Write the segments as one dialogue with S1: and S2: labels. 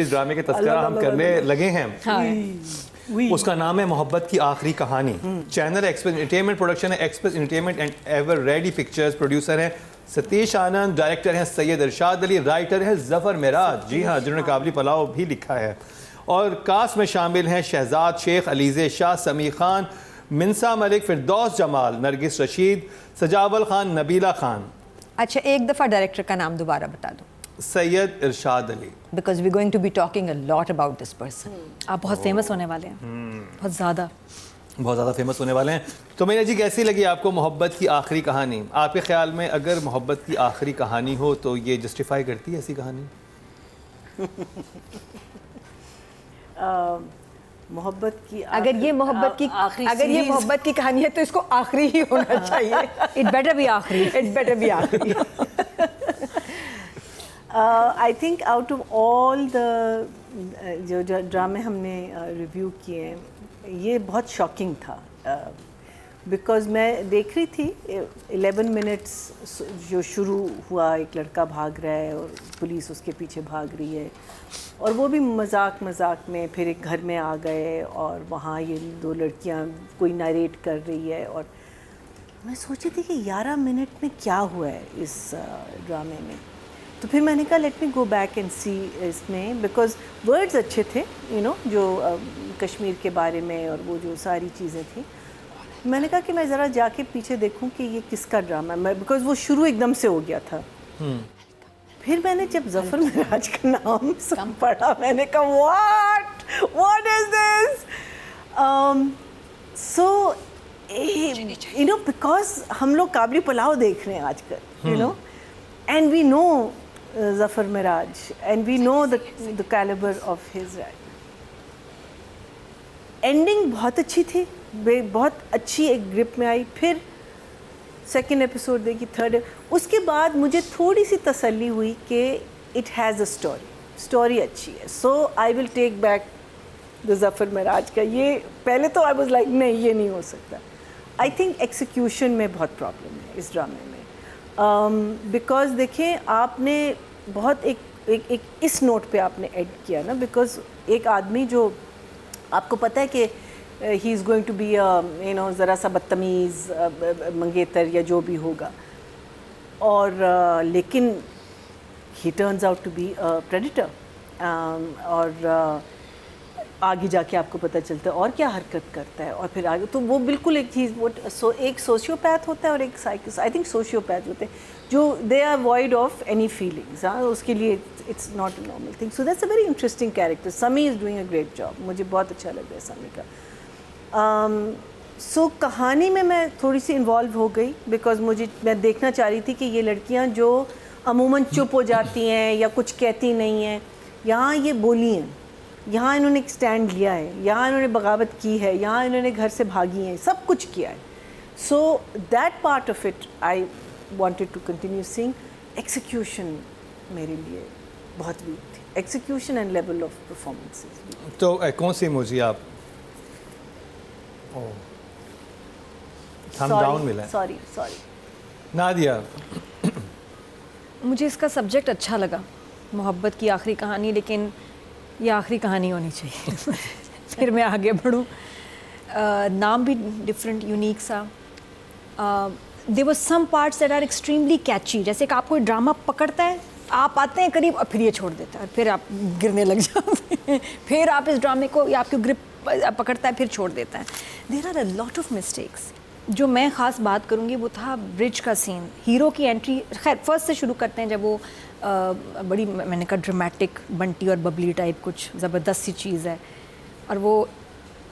S1: जिस ड्रामे के तज़किरा हम करने लगे हैं उसका नाम है मोहब्बत की आखिरी कहानी। चैनल एक्सप्रेस एंटरटेनमेंट प्रोडक्शन है, express entertainment and ever ready pictures. Producer हैं सतीश आनंद, डायरेक्टर हैं सैयद इरशाद अली, राइटर हैं ज़फ़र मेराज, जी हाँ, जिन्होंने काबली पलाव भी लिखा है। और कास्ट में शामिल हैं शहजाद शेख, अलीज़े शाह, समी खान, मिनसा मलिक, फिरदौस जमाल, नरगिस रशीद, सजावल खान, नबीला खान।
S2: अच्छा, एक दफ़ा डायरेक्टर का नाम दोबारा बता दो।
S1: Syed Irshad Ali.
S2: Because we going to be talking a lot about this person.
S3: आप बहुत फेमस होने वाले हैं, बहुत ज़्यादा
S1: फेमस होने वाले हैं। तो मीना जी, कैसी लगी आपको मोहब्बत की आखिरी कहानी? आपके ख्याल में अगर मोहब्बत की आखिरी कहानी हो तो ये जस्टिफाई करती है ऐसी कहानी?
S4: मोहब्बत की
S2: अगर ये मोहब्बत की कहानी है तो इसको आखिरी ही होना चाहिए।
S3: इट बेटर बी आखिरी,
S2: इट बेटर बी आखिरी।
S4: I think out of all the जो ड्रामे हमने रिव्यू किए हैं, ये बहुत शॉकिंग था। बिकॉज़ मैं देख रही थी 11 मिनट्स जो शुरू हुआ, एक लड़का भाग रहा है और पुलिस उसके पीछे भाग रही है, और वो भी मजाक में फिर एक घर में आ गए और वहाँ ये दो लड़कियाँ कोई नरेट कर रही है, और मैं सोची थी कि 11 मिनट में क्या हुआ है इस ड्रामे में। तो फिर मैंने कहा let me go back and see इसमें, बिकॉज वर्ड्स अच्छे थे, जो कश्मीर के बारे में और वो जो सारी चीज़ें थी। मैंने कहा कि मैं ज़रा जाके पीछे देखूं कि ये किसका ड्रामा है, बिकॉज वो शुरू एकदम से हो गया था। फिर मैंने जब ज़फ़र मेराज का नाम पढ़ा, मैंने कहा what is this. So because हम लोग काबली पुलाव देख रहे हैं आजकल, and we know Zafar Meraj and we know the calibre of his write. Ending बहुत अच्छी थी, बहुत अच्छी एक ग्रिप में आई। फिर सेकेंड एपिसोड देखी, थर्ड, उसके बाद मुझे थोड़ी सी तसल्ली हुई कि इट हैज़ अ स्टोरी अच्छी है। So I will take back the Zafar Meraj का। ये पहले तो आई वाज लाइक नहीं, ये नहीं हो सकता। आई थिंक एक्सिक्यूशन में बहुत प्रॉब्लम है इस ड्रामे में। बिकॉज देखें, आपने बहुत एक इस नोट पे आपने एड किया ना, बिकॉज एक आदमी जो आपको पता है कि he is going to be ज़रा सा बदतमीज़ मंगेतर या जो भी होगा, और लेकिन he turns out to be predator, और आगे जाके आपको पता चलता है और क्या हरकत करता है, और फिर आगे तो वो बिल्कुल एक चीज़ वो एक सोशियोपैथ होता है और एक आई थिंक सोशियोपैथ होते हैं जो they are void of any feelings. हाँ, उसके लिए it's not a normal thing. So that's a very interesting character. Sami is doing a great job, मुझे बहुत अच्छा लग रहा है समी का। सो कहानी में मैं थोड़ी सी इन्वॉल्व हो गई, बिकॉज मैं देखना चाह रही थी कि ये लड़कियाँ जो अमूमन चुप हो जाती हैं या कुछ कहती नहीं हैं, यहाँ ये बोली हैं, यहाँ इन्होंने एक स्टैंड लिया है, यहाँ इन्होंने बगावत की है, यहाँ इन्होंने घर से भागी हैं, सब कुछ किया है। So that part of it I wanted to continue seeing. Execution मेरे लिए बहुत वीक थी, execution and level of performances.
S1: तो कौन सी इमोजी आप थम डाउन मिला?
S4: सॉरी
S1: नादिया।
S3: मुझे इसका सब्जेक्ट अच्छा लगा, मोहब्बत की आखिरी कहानी, लेकिन ये आखिरी कहानी होनी चाहिए। फिर मैं आगे बढ़ूँ। नाम भी डिफरेंट, यूनिक सा। There were some parts that are extremely catchy. जैसे कि आपको ड्रामा पकड़ता है, आप आते हैं करीब और फिर ये छोड़ देता है, फिर आप गिरने लग जाते हैं, फिर आप इस ड्रामे को या आपकी ग्रिप पकड़ता है, फिर छोड़ देता है। There are a lot of mistakes. जो मैं ख़ास बात करूँगी वो था ब्रिज का सीन, हीरो की एंट्री। खैर फर्स्ट से शुरू करते हैं, जब वो बड़ी, मैंने कहा ड्रामेटिक, बंटी और बबली टाइप कुछ ज़बरदस्त सी चीज़ है, और वो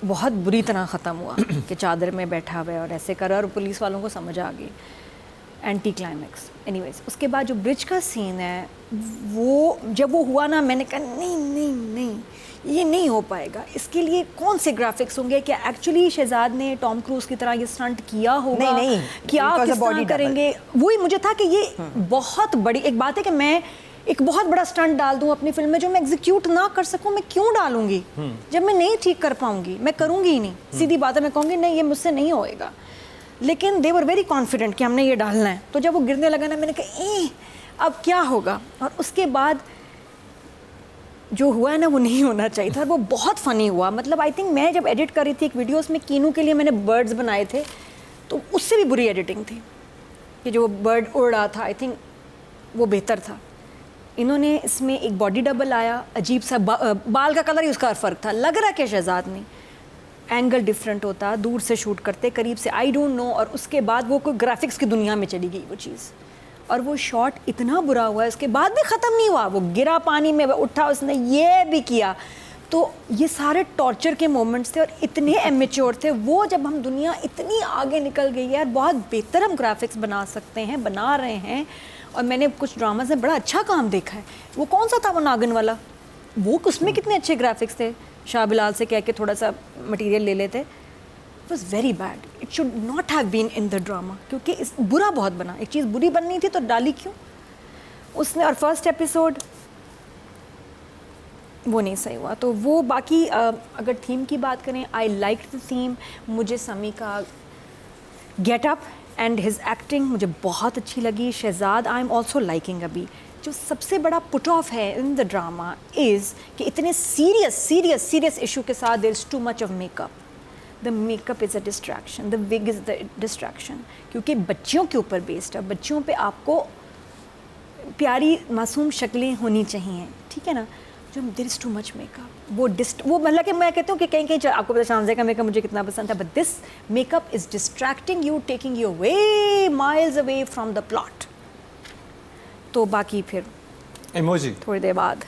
S3: बहुत बुरी तरह ख़त्म हुआ कि चादर में बैठा हुआ है और ऐसे कर, और पुलिस वालों को समझ आ गई, एंटी क्लाइमैक्स। एनीवेज, उसके बाद जो ब्रिज का सीन है, वो जब वो हुआ ना, मैंने कहा नहीं ये नहीं हो पाएगा, इसके लिए कौन से ग्राफिक्स होंगे, क्या एक्चुअली शहजाद ने टॉम क्रूज की तरह ये स्टंट किया होगा,
S2: नहीं,
S3: क्या किस तरह करेंगे। वही मुझे था कि ये बहुत बड़ी एक बात है कि मैं एक बहुत बड़ा स्टंट डाल दूं अपनी फिल्म में, जो मैं एग्जीक्यूट ना कर सकूं, मैं क्यों डालूंगी जब मैं नहीं ठीक कर पाऊंगी, मैं करूंगी ही नहीं। सीधी बात है, मैं कहूँगी नहीं, ये मुझसे नहीं होएगा। लेकिन दे वर वेरी कॉन्फिडेंट कि हमने ये डालना है। तो जब वो गिरने लगा ना, मैंने कहा अब क्या होगा। और उसके बाद जो हुआ है ना वो नहीं होना चाहिए था, और वो बहुत फ़नी हुआ। मतलब आई थिंक मैं जब एडिट कर रही थी एक वीडियो, उसमें कीनू के लिए मैंने बर्ड्स बनाए थे, तो उससे भी बुरी एडिटिंग थी कि जो बर्ड उड़ रहा था, आई थिंक वो बेहतर था। इन्होंने इसमें एक बॉडी डबल आया, अजीब सा बाल का कलर ही उसका फ़र्क था, लग रहा कि शहजाद नहीं, एंगल डिफरेंट होता, दूर से शूट करते, करीब से आई डोंट नो, और उसके बाद वो कोई ग्राफिक्स की दुनिया में चली गई वो चीज़, और वो शॉट इतना बुरा हुआ, इसके बाद भी ख़त्म नहीं हुआ, वो गिरा पानी में, उठा, उसने ये भी किया। तो ये सारे टॉर्चर के मोमेंट्स थे और इतने एमेच्योर थे वो। जब हम दुनिया इतनी आगे निकल गई है यार, बहुत बेहतर हम ग्राफिक्स बना सकते हैं, बना रहे हैं, और मैंने कुछ ड्रामाज में बड़ा अच्छा काम देखा है। वो कौन सा था वो नागिन वाला, वो उसमें कितने अच्छे ग्राफिक्स थे, शाह बिलाल से कह के थोड़ा सा मटेरियल ले लेते। It was very bad, it should not have been in the drama, क्योंकि इस बुरा बहुत बना, एक चीज़ बुरी बननी थी तो डाली क्यों उसने। और फर्स्ट एपिसोड वो नहीं सही हुआ। तो वो बाकी अगर थीम की बात करें, आई लाइक द थीम, मुझे समी का get up and his acting मुझे बहुत अच्छी लगी। Shahzad I am also liking. अभी जो सबसे बड़ा पुट ऑफ है इन द ड्रामा इज़ कि इतने सीरियस इशू के साथ there is too much of makeup. The makeup is a distraction, the wig is the distraction, क्योंकि बच्चियों के ऊपर बेस्ड है। बच्चियों पे आपको प्यारी मासूम शक्लें होनी चाहिए, ठीक है ना। जो there is too much makeup, वो मतलब कि मैं कहती हूँ कि कहीं कहीं आपको पता शानज़े का मेकअप मुझे कितना पसंद था, but this makeup is distracting you, taking you way miles away from the plot. तो बाकी फिर
S1: इमोजी
S3: थोड़ी देर बाद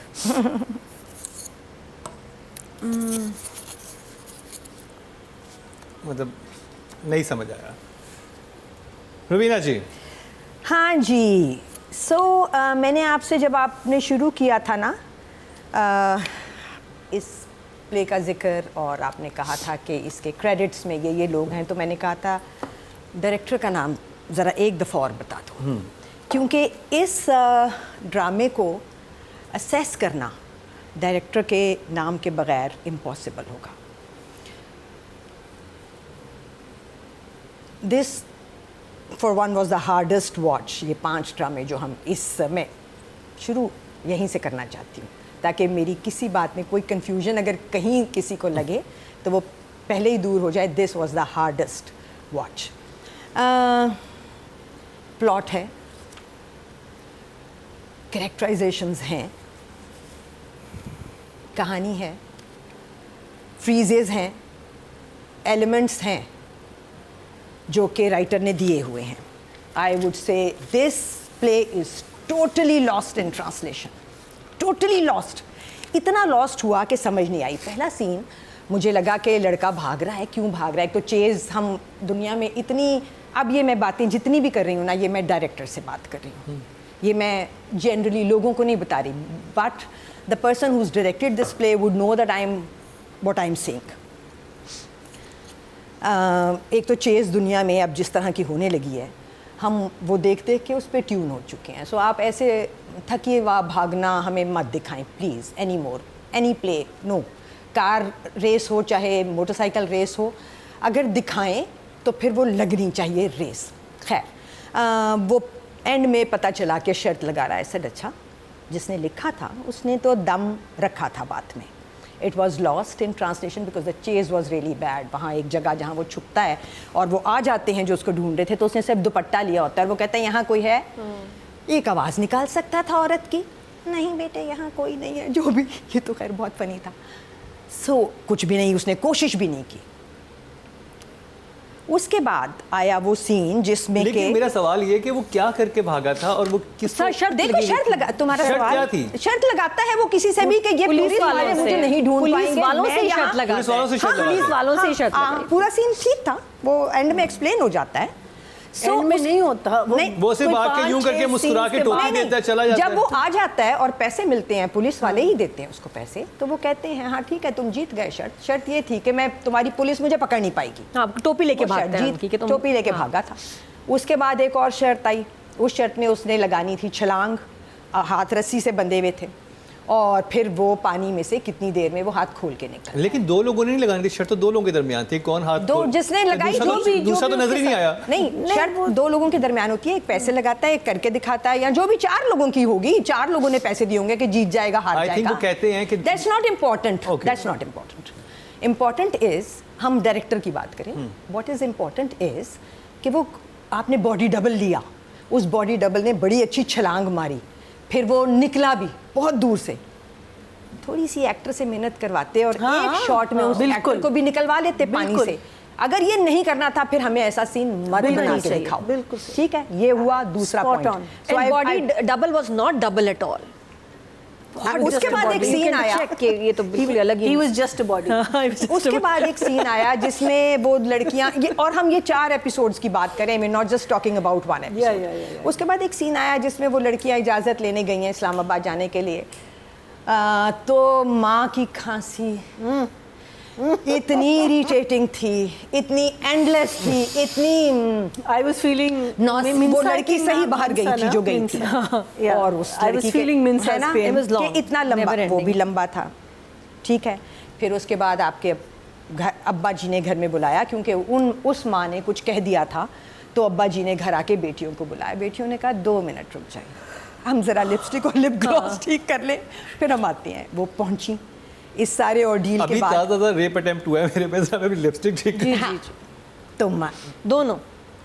S1: मतलब नहीं समझ आया। रुबीना जी।
S2: हाँ जी, मैंने आपसे जब आपने शुरू किया था ना इस प्ले का जिक्र, और आपने कहा था कि इसके क्रेडिट्स में ये लोग हैं, तो मैंने कहा था डायरेक्टर का नाम ज़रा एक दफ़ा और बता दो, क्योंकि इस ड्रामे को असेस करना डायरेक्टर के नाम के बग़ैर इम्पॉसिबल होगा। This for one was the hardest watch. ये 5 ड्रामे जो हम इस समय शुरू यहीं से करना चाहती हूँ, ताकि मेरी किसी बात में कोई कन्फ्यूजन अगर कहीं किसी को लगे तो वो पहले ही दूर हो जाए। This was the hardest watch. Plot है, कैरेक्टराइजेशंस हैं, कहानी है, फ्रीजेस हैं, एलिमेंट्स हैं जो कि राइटर ने दिए हुए हैं। I would say this play is totally lost in translation, totally lost. इतना लॉस्ट हुआ कि समझ नहीं आई। पहला सीन मुझे लगा कि लड़का भाग रहा है, क्यों भाग रहा है। एक तो चेज़ हम दुनिया में इतनी, अब ये मैं बातें जितनी भी कर रही हूँ ना, ये मैं डायरेक्टर से बात कर रही हूँ, ये मैं जनरली लोगों को नहीं बता रही, but the person who is directed this play would know that I am what I am saying. एक तो चेज़ दुनिया में अब जिस तरह की होने लगी है, हम वो देख देख के उस पर ट्यून हो चुके हैं। सो आप ऐसे थके हुआ भागना हमें मत दिखाएं please any more, any play no. Car race हो चाहे मोटरसाइकिल रेस हो, अगर दिखाएं तो फिर वो लगनी चाहिए रेस। खैर वो एंड में पता चला कि शर्त लगा रहा है। सर अच्छा, जिसने लिखा था उसने तो दम रखा था बात में। It was lost in translation because the Chase was really bad. वहाँ एक जगह जहाँ वो छुपता है और वो आ जाते हैं जो उसको ढूंढ रहे थे, तो उसने सिर्फ दुपट्टा लिया होता है और वो कहता है यहाँ कोई है। एक आवाज़ निकाल सकता था औरत की, नहीं बेटे यहाँ कोई नहीं है। जो भी, ये तो खैर बहुत फनी था। कुछ भी नहीं, उसने कोशिश भी नहीं की। उसके बाद आया वो सीन जिसमें
S1: लेकिन मेरा सवाल ये कि वो क्या करके भागा था और वो किस
S2: शर्त, देखो शर्त लगा, तुम्हारा
S1: शर्त
S2: सवाल
S1: क्या थी?
S2: शर्त लगाता है वो किसी से भी कि ये पुलिस वाले मुझे नहीं ढूंढ पाएंगे।
S3: पुलिस वालों से ही शर्त लगाता है।
S1: पुलिस वालों से शर्त लगाता है।
S3: पुलिस वालों से ही शर्त लगाई।
S2: पूरा सीन ठीक था, वो एंड में एक्सप्लेन हो जाता है।
S4: एंड में नहीं होता
S1: वो सिर्फ आके यूं करके मुस्कुरा के टोपी देता चला जाता है।
S2: जब वो आ जाता है और पैसे मिलते हैं, पुलिस वाले ही देते हैं उसको पैसे, तो वो कहते हैं हाँ ठीक है तुम जीत गए। शर्त ये थी कि मैं तुम्हारी पुलिस मुझे पकड़ नहीं पाएगी।
S3: हाँ, टोपी लेके भागता है
S2: जीत, टोपी लेके भागा था। उसके बाद एक और शर्त आई। उस शर्त में उसने लगानी थी छलांग, हाथ रस्सी से बंधे हुए थे। और फिर वो पानी में से कितनी देर में वो हाथ खोल के निकल।
S1: लेकिन दो लोगों ने नहीं लगानी थी शर्त, तो दो लोगों के दरमियान थी, कौन हाथ
S2: दो जिसने लगाई
S1: दूसरा तो नजर ही नहीं आया।
S2: नहीं, शर्त दो लोगों के दरमियान होती है, एक पैसे लगाता है, एक करके दिखाता है, या जो भी 4 लोगों की होगी, 4 लोगों ने पैसे दिए होंगे कि जीत जाएगा हार
S1: I think
S2: जाएगा।
S1: वो कहते हैं कि
S2: that's not important,
S1: Okay.
S2: That's not important. Important is, हम डायरेक्टर की बात करें, व्हाट इज इम्पोर्टेंट इज कि वो आपने बॉडी डबल लिया, उस बॉडी डबल ने बड़ी अच्छी छलांग मारी, फिर वो निकला भी बहुत दूर से। थोड़ी सी एक्टर से मेहनत करवाते और
S4: हाँ,
S2: एक शॉट में उस एक्टर को भी निकलवा लेते पानी
S4: बिल्कुल।
S2: से। अगर ये नहीं करना था फिर हमें ऐसा सीन मत
S4: बिल्कुल
S2: बना के
S4: सही,
S2: दिखाओ।
S4: बिल्कुल सही।
S2: ठीक है, ये हुआ दूसरा
S4: Spot
S2: point.
S4: on.
S3: And body double was not double at all.
S2: उसके बाद एक सीन आया,
S3: ये तो बिल्कुल अलग ही
S4: He was just a body.
S2: उसके बाद एक सीन आया जिसमें वो लड़कियां, ये और हम ये 4 एपिसोड्स की बात करें, मैं not just talking about one episode. उसके बाद एक सीन आया जिसमें वो लड़कियां इजाज़त लेने गई हैं इस्लामाबाद जाने के लिए, तो माँ की खांसी इतनी इरिटेटिंग थी, इतनी एंडलेस थी, इतनी
S4: I was feeling
S2: वो लड़की सही बाहर गई थी जो गई थी,
S4: Yeah.
S2: और उस
S4: I was
S2: लड़की
S4: feeling
S2: के
S4: Minsa's
S2: है ना,
S4: pain.
S3: It was long,
S2: कि इतना लंबा,
S3: never
S2: वो
S3: ending.
S2: भी लंबा था। ठीक है, फिर उसके बाद आपके अब्बा जी ने घर में बुलाया, क्योंकि उस माँ ने कुछ कह दिया था, तो अब्बा जी ने घर आके बेटियों को बुलाया। बेटियों ने कहा 2 मिनट रुक जाइए, हम ज़रा लिपस्टिक और लिप ग्लॉस ठीक कर ले, फिर हम आते हैं। वो पहुंची इस सारे ऑर्डील के
S1: अभी
S2: बाद।
S1: ज़्यादा रेप अटेम्प्ट हुआ है मेरे पे, साहब अभी लिपस्टिक ठीक
S3: जी
S2: हाँ,
S3: जी जी
S2: तो
S3: दोनों।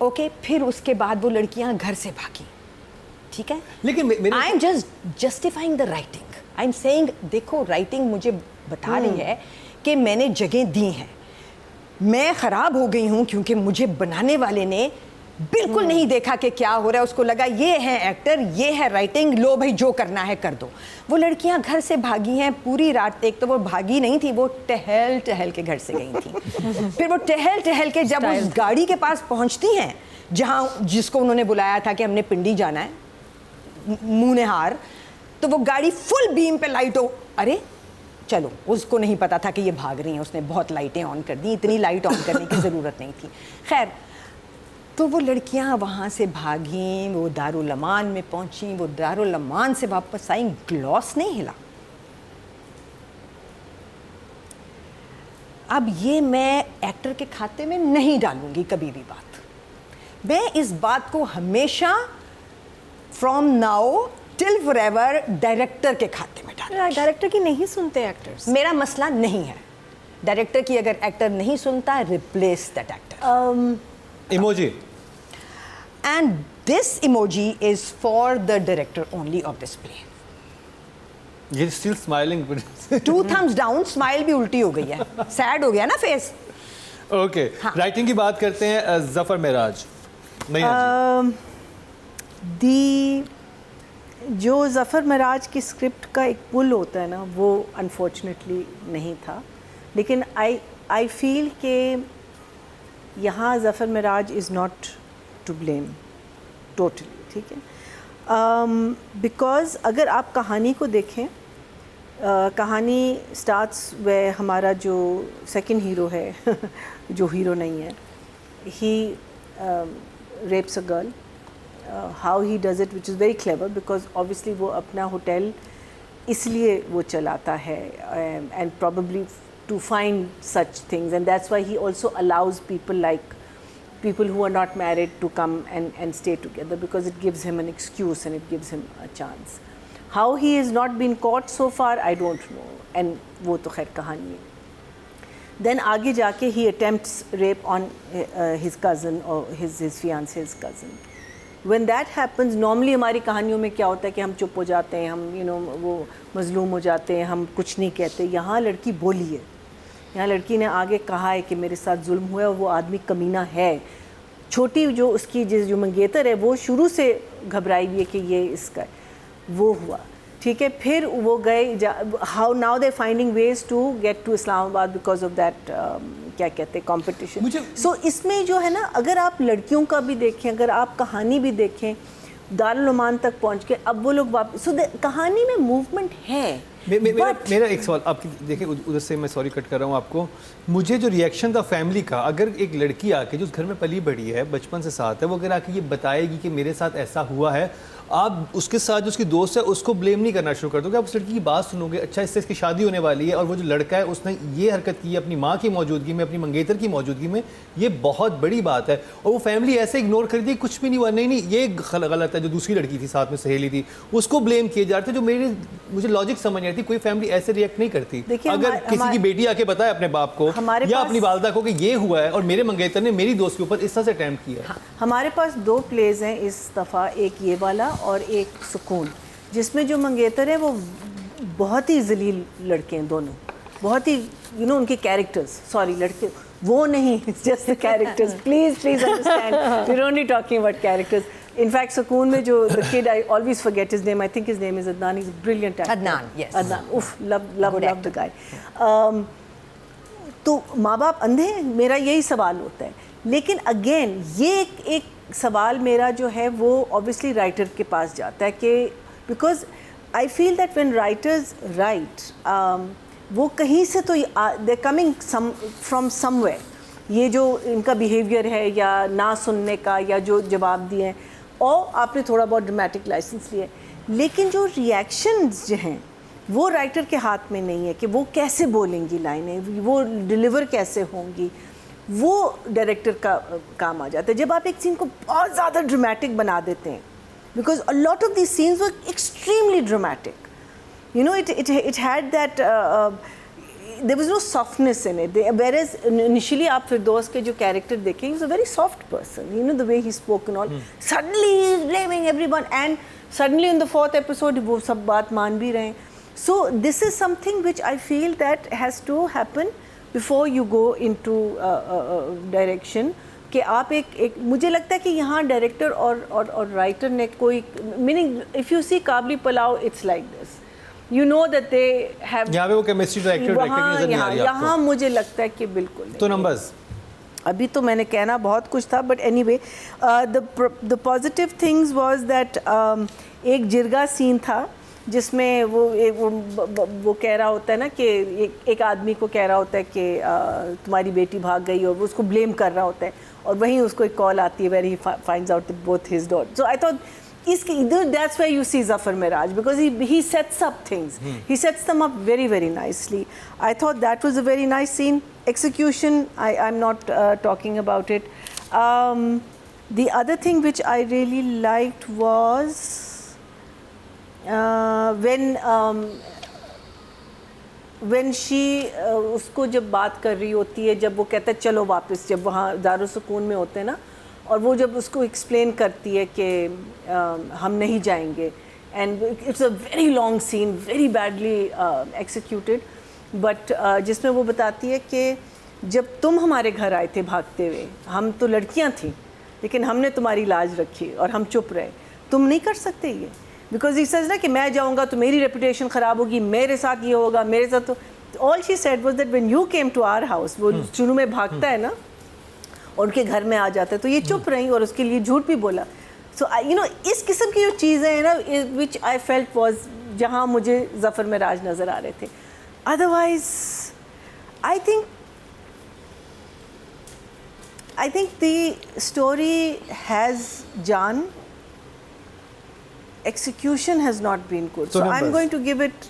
S2: ओके, फिर उसके बाद वो लड़कियां घर से भागी। ठीक है,
S1: लेकिन मेरे
S2: I am just justifying the writing, I am saying देखो राइटिंग मुझे बता रही है कि मैंने जगह दी हैं, मैं ख़राब हो गई हूँ क्योंकि मुझे बनाने वाले ने बिल्कुल नहीं देखा कि क्या हो रहा है। उसको लगा ये है एक्टर, ये है राइटिंग, लो भाई जो करना है कर दो। वो लड़कियां घर से भागी हैं पूरी रात। एक तो वो भागी नहीं थी, वो टहल टहल के घर से गई थी। फिर वो टहल टहल के जब उस गाड़ी के पास पहुंचती हैं जहां जिसको उन्होंने बुलाया था कि हमने पिंडी जाना है, मुनेहार, तो वो गाड़ी फुल बीम पे लाइट हो, अरे चलो, उसको नहीं पता था कि ये भाग रही हैं, उसने बहुत लाइटें ऑन कर दी, इतनी लाइट ऑन करने की ज़रूरत नहीं थी। खैर, तो वो लड़कियां वहाँ से भागीं, वो दारुल अमान में पहुंची, वो दारुल अमान से वापस आई, ग्लॉस नहीं हिला। अब ये मैं एक्टर के खाते में नहीं डालूंगी कभी भी बात, मैं इस बात को हमेशा from now till forever director के खाते में डालूंगी।
S3: डायरेक्टर की नहीं सुनते एक्टर्स।
S2: मेरा मसला नहीं है डायरेक्टर की, अगर एक्टर नहीं सुनता replace that actor.
S1: Emoji,
S2: and this emoji is for the director only of this play.
S1: ये still smiling.
S2: 2 thumbs down, smile भी उल्टी हो गई है, सैड हो गया ना फेस।
S1: ओके, राइटिंग की बात करते हैं। जफर मेराज,
S4: जो ज़फ़र मराज की स्क्रिप्ट का एक पुल होता है ना, वो अनफॉर्चुनेटली नहीं था, लेकिन आई फील कि यहाँ Zafar Meraj is not to blame totally, ठीक है, बिकॉज़ अगर आप कहानी को देखें, कहानी स्टार्ट्स वे हमारा जो सेकंड हीरो है जो हीरो नहीं है, he rapes a girl, how he does it which is very clever, because obviously वो अपना होटल इसलिए वो चलाता है, and probably to find such things, and that's why he also allows people like people who are not married to come and stay together, because it gives him an excuse and it gives him a chance. How he has not been caught so far, I don't know, and वो तो खैर कहानी है। Then आगे जाके he attempts rape on his cousin or his fiance's cousin. When that happens, normally हमारी कहानियों में क्या होता है कि हम चुप हो जाते हैं, हम वो मजलूम हो जाते हैं, हम कुछ नहीं कहते। यहाँ लड़की बोली है, यहाँ लड़की ने आगे कहा है कि मेरे साथ जुल्म हुआ है और वो आदमी कमीना है। छोटी जो उसकी जो मंगेतर है वो शुरू से घबराई हुई है कि ये इसका वो हुआ, ठीक है। फिर वो गए, how now they finding ways to get to Islamabad because of that क्या कहते हैं कॉम्पिटिशन। सो इसमें जो है ना, अगर आप लड़कियों का भी देखें, अगर आप कहानी भी देखें, दारुल उमान तक पहुँच के अब वो लोग वापस, सो कहानी में मूवमेंट है।
S1: मेरा एक सवाल आपकी, देखिए उधर से मैं सॉरी कट कर रहा हूँ आपको, मुझे जो रिएक्शन था फैमिली का, अगर एक लड़की आके जो उस घर में पली बड़ी है, बचपन से साथ है, वो अगर आके ये बताएगी कि मेरे साथ ऐसा हुआ है, आप उसके साथ जो उसकी दोस्त है उसको ब्लेम नहीं करना शुरू कर दोगे, आप उस लड़की की बात सुनोगे, अच्छा इससे इसकी शादी होने वाली है और वो जो लड़का है उसने ये हरकत की है अपनी माँ की मौजूदगी में, अपनी मंगेतर की मौजूदगी में, ये बहुत बड़ी बात है। और वो फैमिली ऐसे इग्नोर कर दी, कुछ भी नहीं हुआ, नहीं ये गलत है। जो दूसरी लड़की थी साथ में सहेली थी उसको ब्लेम किए जा रहे थे, जो मुझे लॉजिक समझ नहीं आती। कोई फैमिली ऐसे रिएक्ट नहीं करती। अगर किसी की बेटी आके बताए अपने बाप को या अपनी वालदा को कि ये हुआ है और मेरे मंगेतर ने मेरी दोस्त के ऊपर इस तरह से अटेम्प्ट किया।
S4: हमारे पास 2 प्लेज हैं इस दफ़ा, एक ये वाला और एक सुकून, जिसमें जो मंगेतर है वो बहुत ही जलील लड़के हैं दोनों, बहुत ही उनके कैरेक्टर्स, सॉरी लड़के वो नहीं, just the characters, please understand, we are only talking about characters. In fact, Sukoon में जो the kid, I always forget his name. I think his name is Adnan. He's a brilliant actor.
S2: Adnan, yes.
S4: Adnan, oof, love the guy. तो माँ बाप अंधे हैं, मेरा यही सवाल होता है। लेकिन अगेन ये एक सवाल मेरा जो है वो ऑब्वियसली राइटर के पास जाता है कि because I feel that when writers right वो कहीं से तो दे कमिंग फ्रॉम समवेयर, ये जो इनका बिहेवियर है या ना सुनने का या जो जवाब दिए हैं, और आपने थोड़ा बहुत ड्रामेटिक लाइसेंस लिया, लेकिन जो रिएक्शंस जो हैं वो राइटर के हाथ में नहीं है कि वो कैसे बोलेंगी लाइनें, वो डिलीवर कैसे होंगी, वो डायरेक्टर का काम आ जाता है। जब आप एक सीन को बहुत ज़्यादा ड्रामेटिक बना देते हैं, because a lot of this scenes were extremely dramatic, it had that there was no softness in it. Whereas initially आप फिरदौस के जो character देखें, he was a very soft person. The way he spoke and all. Suddenly he is blaming everyone, and suddenly in the 4th episode वो सब बात मान भी रहे हैं. So this is something which I feel that has to happen before you go into direction. कि आप एक मुझे लगता है कि यहाँ डायरेक्टर और राइटर ने कोई meaning, if you see Kabli Pulao, it's like this, you know that they have,
S1: यहाँ पे वो केमिस्ट्री डायरेक्टर की नजर नहीं आ रही आपको?
S4: यहाँ मुझे लगता है कि बिल्कुल
S1: तो नंबर्स
S4: अभी तो मैंने कहना बहुत कुछ था, but anyway the positive things was that एक जिरगा सीन था जिसमें वो कह रहा होता है ना कि एक आदमी को कह रहा होता है कि तुम्हारी बेटी भाग गई, और वो उसको ब्लेम कर रहा होता है, और वहीं उसको एक कॉल आती है where he finds out both his daughter. So I thought that's where you see Zafar Miraj, because he sets up things. He sets them up very, very nicely. I thought that was a very nice scene. Execution, I'm not talking about it. The other thing which I really liked was when she उसको जब बात कर रही होती है, जब वो कहता है चलो वापस, जब वहाँ दारुल सुकून में होते हैं ना, और वो जब उसको एक्सप्लेन करती है कि हम नहीं जाएंगे, and it's a very long scene, very badly executed, but जिसमें वो बताती है कि जब तुम हमारे घर आए थे भागते हुए, हम तो लड़कियां थीं, लेकिन हमने तुम्हारी लाज रखी और हम चुप रहे, तुम नहीं कर सकते ये, बिकॉज इट सेज ना कि मैं जाऊँगा तो मेरी रेपुटेशन ख़राब होगी, मेरे साथ ये होगा, मेरे साथ तो all she said was that when you came to our house, वो शुरू में भागता है ना और उनके घर में आ जाता है, तो ये चुप रही और उसके लिए झूठ भी बोला. सो इस किस्म की जो चीज़ें हैं ना, विच आई फेल्ट वॉज, जहाँ मुझे ज़फ़र मिराज नज़र आ रहे थे. Otherwise I think the story has जान, execution has not been good. So I'm going to give it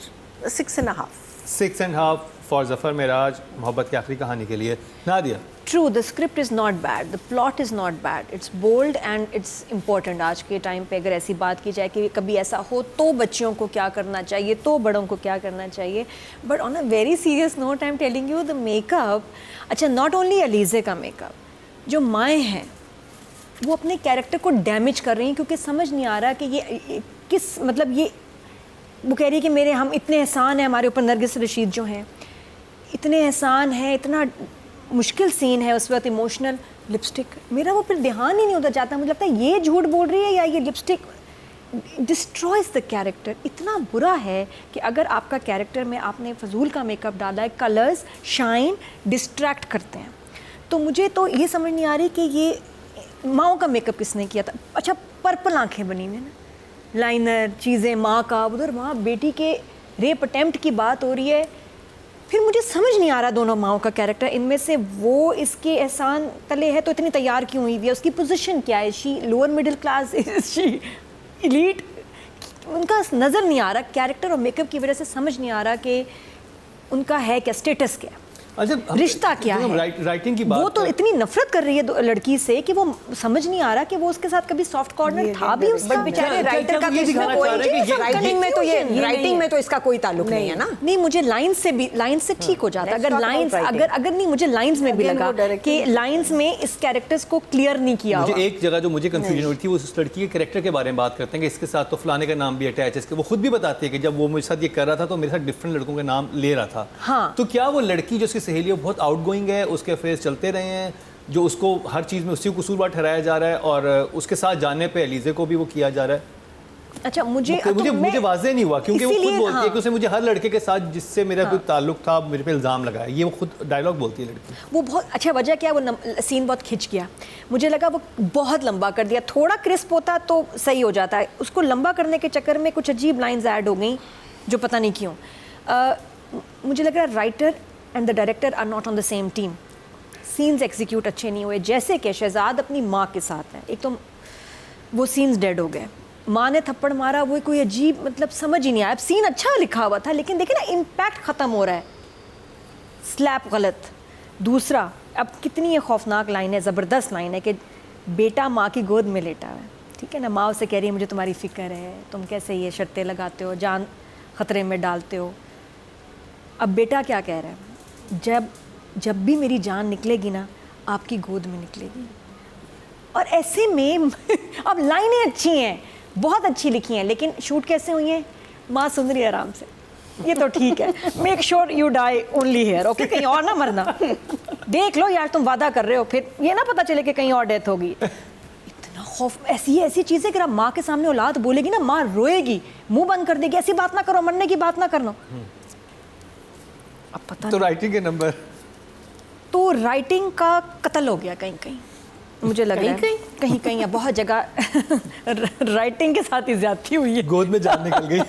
S4: 6.5.
S1: 6.5 for Zafar Miraj, मोहब्बत की आखिरी कहानी के लिए. Nadia.
S3: True, the script is not bad, the plot is not bad, it's bold and it's important. आज के time पे अगर ऐसी बात की जाए कि कभी ऐसा हो तो बच्चियों को क्या करना चाहिए, तो बड़ों को क्या करना चाहिए, but on a very serious note I'm telling you the makeup, अच्छा not only अलीज़े का मेकअप, जो माएँ हैं वो अपने कैरेक्टर को डैमेज कर रही हैं, क्योंकि समझ नहीं आ रहा कि ये किस, मतलब ये वो कह रही है कि हम इतने एहसान हैं हमारे ऊपर, नरगिस रशीद जो हैं इतने एहसान हैं, इतना मुश्किल सीन है उस वक्त, इमोशनल. लिपस्टिक, मेरा वो फिर ध्यान ही नहीं होता जाता, मुझे लगता है ये झूठ बोल रही है या ये लिपस्टिक डिस्ट्रॉयज द कैरेक्टर. इतना बुरा है कि अगर आपका कैरेक्टर में आपने फजूल का मेकअप डाला है, कलर्स शाइन डिस्ट्रैक्ट करते हैं. तो मुझे तो ये समझ नहीं आ रही कि ये माओ का मेकअप किसने किया था. अच्छा पर्पल आंखें बनी हुई ना, लाइनर चीज़ें, माँ का उधर, वहाँ बेटी के रेप अटेम्प्ट की बात हो रही है. फिर मुझे समझ नहीं आ रहा दोनों माओ का कैरेक्टर, इनमें से वो इसके एहसान तले है तो इतनी तैयार क्यों हुई है, उसकी पोजीशन क्या है, she lower middle class, is she elite, उनका नज़र नहीं आ रहा कैरेक्टर और मेकअप की वजह से, समझ नहीं आ रहा कि उनका है क्या, स्टेटस क्या,
S1: अच्छा
S3: रिश्ता क्या है।
S1: राइटिंग की बात
S3: वो तो इतनी नफरत कर रही है लड़की से कि वो समझ नहीं आ रहा कि वो उसके साथ कभी सॉफ्ट कॉर्नर था भी उसका।
S2: बट बेचारे
S1: क्या-
S2: राइटर
S1: क्या
S2: का
S1: वो ये
S2: किसी
S1: दिखाना
S2: को
S1: चाह रहे हैं कि ये-
S2: राइटिंग में तो ये
S3: नहीं
S2: राइटिंग
S3: है।
S2: में तो इसका कोई ताल्लुक नहीं है ना।
S3: नहीं, मुझे लाइंस से भी, लाइंस से ठीक हो जाता
S2: Let's
S3: अगर
S2: talk about
S3: लाइंस,
S2: writing.
S3: अगर नहीं, मुझे लाइंस में भी
S4: Again,
S3: लगा
S4: वो directing-
S3: कि लाइंस में इस कैरेक्टर्स को क्लियर नहीं किया
S1: मुझे
S3: हुआ।
S1: एक जगह जो मुझे कंफ्यूजन हुई थी, वो उस लड़की के कैरेक्टर के बारे में बात करते हैं कि इसके साथ तो फलाने का नाम भी अटैच है, इसके वो खुद भी बताती है कि जब वो मेरे साथ ये कर रहा था तो मेरे साथ डिफरेंट लड़कों के नाम ले रहा था।
S3: हाँ।
S1: तो क्या वो लड़की जो उसकी सहेली है वो बहुत आउटगोइंग है, उसके अफेयर्स चलते रहे हैं, जो उसको हर चीज़ में उसी को कसूरवार ठहराया जा रहा है, और उसके साथ जाने पे एलिज़े को भी वो किया जा रहा है?
S3: अच्छा, मुझे
S1: मुझे वाज़ेह नहीं हुआ, क्योंकि वो खुद
S3: इसीलिए,
S1: बोलती है
S3: हाँ।
S1: कि उसने मुझे हर लड़के के साथ जिससे मेरा कोई ताल्लुक था मेरे पे इल्ज़ाम लगाया, ये वो खुद डायलॉग बोलती है लड़की।
S3: वो बहुत अच्छा, वजह क्या है, वो सीन बहुत खिंच गया, मुझे लगा वो बहुत लंबा कर दिया, थोड़ा क्रिस्प होता तो सही हो जाता है, उसको लंबा करने के चक्कर में कुछ अजीब लाइंस ऐड हो गई जो पता नहीं क्यों। मुझे लग रहा है writer and the director are not on the same team, scenes execute अच्छे नहीं हुए। जैसे कि शहजाद अपनी माँ के साथ हैं, एक तो वो सीन्स डेड हो गए, माँ ने थप्पड़ मारा, वो कोई अजीब, मतलब समझ ही नहीं आया। सीन अच्छा लिखा हुआ था लेकिन देखे ना इम्पैक्ट ख़त्म हो रहा है, स्लैप गलत। दूसरा, अब कितनी ये खौफनाक लाइन है, ज़बरदस्त लाइन है कि बेटा माँ की गोद में लेटा है, ठीक है ना, माँ उसे कह रही है मुझे तुम्हारी फ़िक्र है, तुम कैसे ये शर्तें लगाते हो, जान ख़तरे में डालते हो। अब बेटा क्या कह रहा है, जब भी मेरी जान निकलेगी ना, आपकी गोद में निकलेगी। और ऐसे में अब लाइनें अच्छी हैं, बहुत अच्छी लिखी हैं, लेकिन शूट कैसे हुई हैं, माँ सुन रही है आराम से, ये तो ठीक है, make sure you dye only hair, okay, कहीं और ना मरना, देख लो यार तुम वादा कर रहे हो, फिर ये ना पता चले कि कहीं और डेथ होगी। इतना खौफ, ऐसी चीज़ें कि माँ के सामने औलाद बोलेगी ना, माँ रोएगी, मुंह बंद कर देगी, ऐसी बात ना करो, मरने की बात ना करना। अब पता
S1: तो राइटिंग के नंबर,
S3: तो राइटिंग का कत्ल हो गया कहीं कहीं, मुझे लग रहा है कहीं कहीं बहुत जगह राइटिंग के साथ ही ज्यादती हुई है,
S1: गोद में जान निकल गई।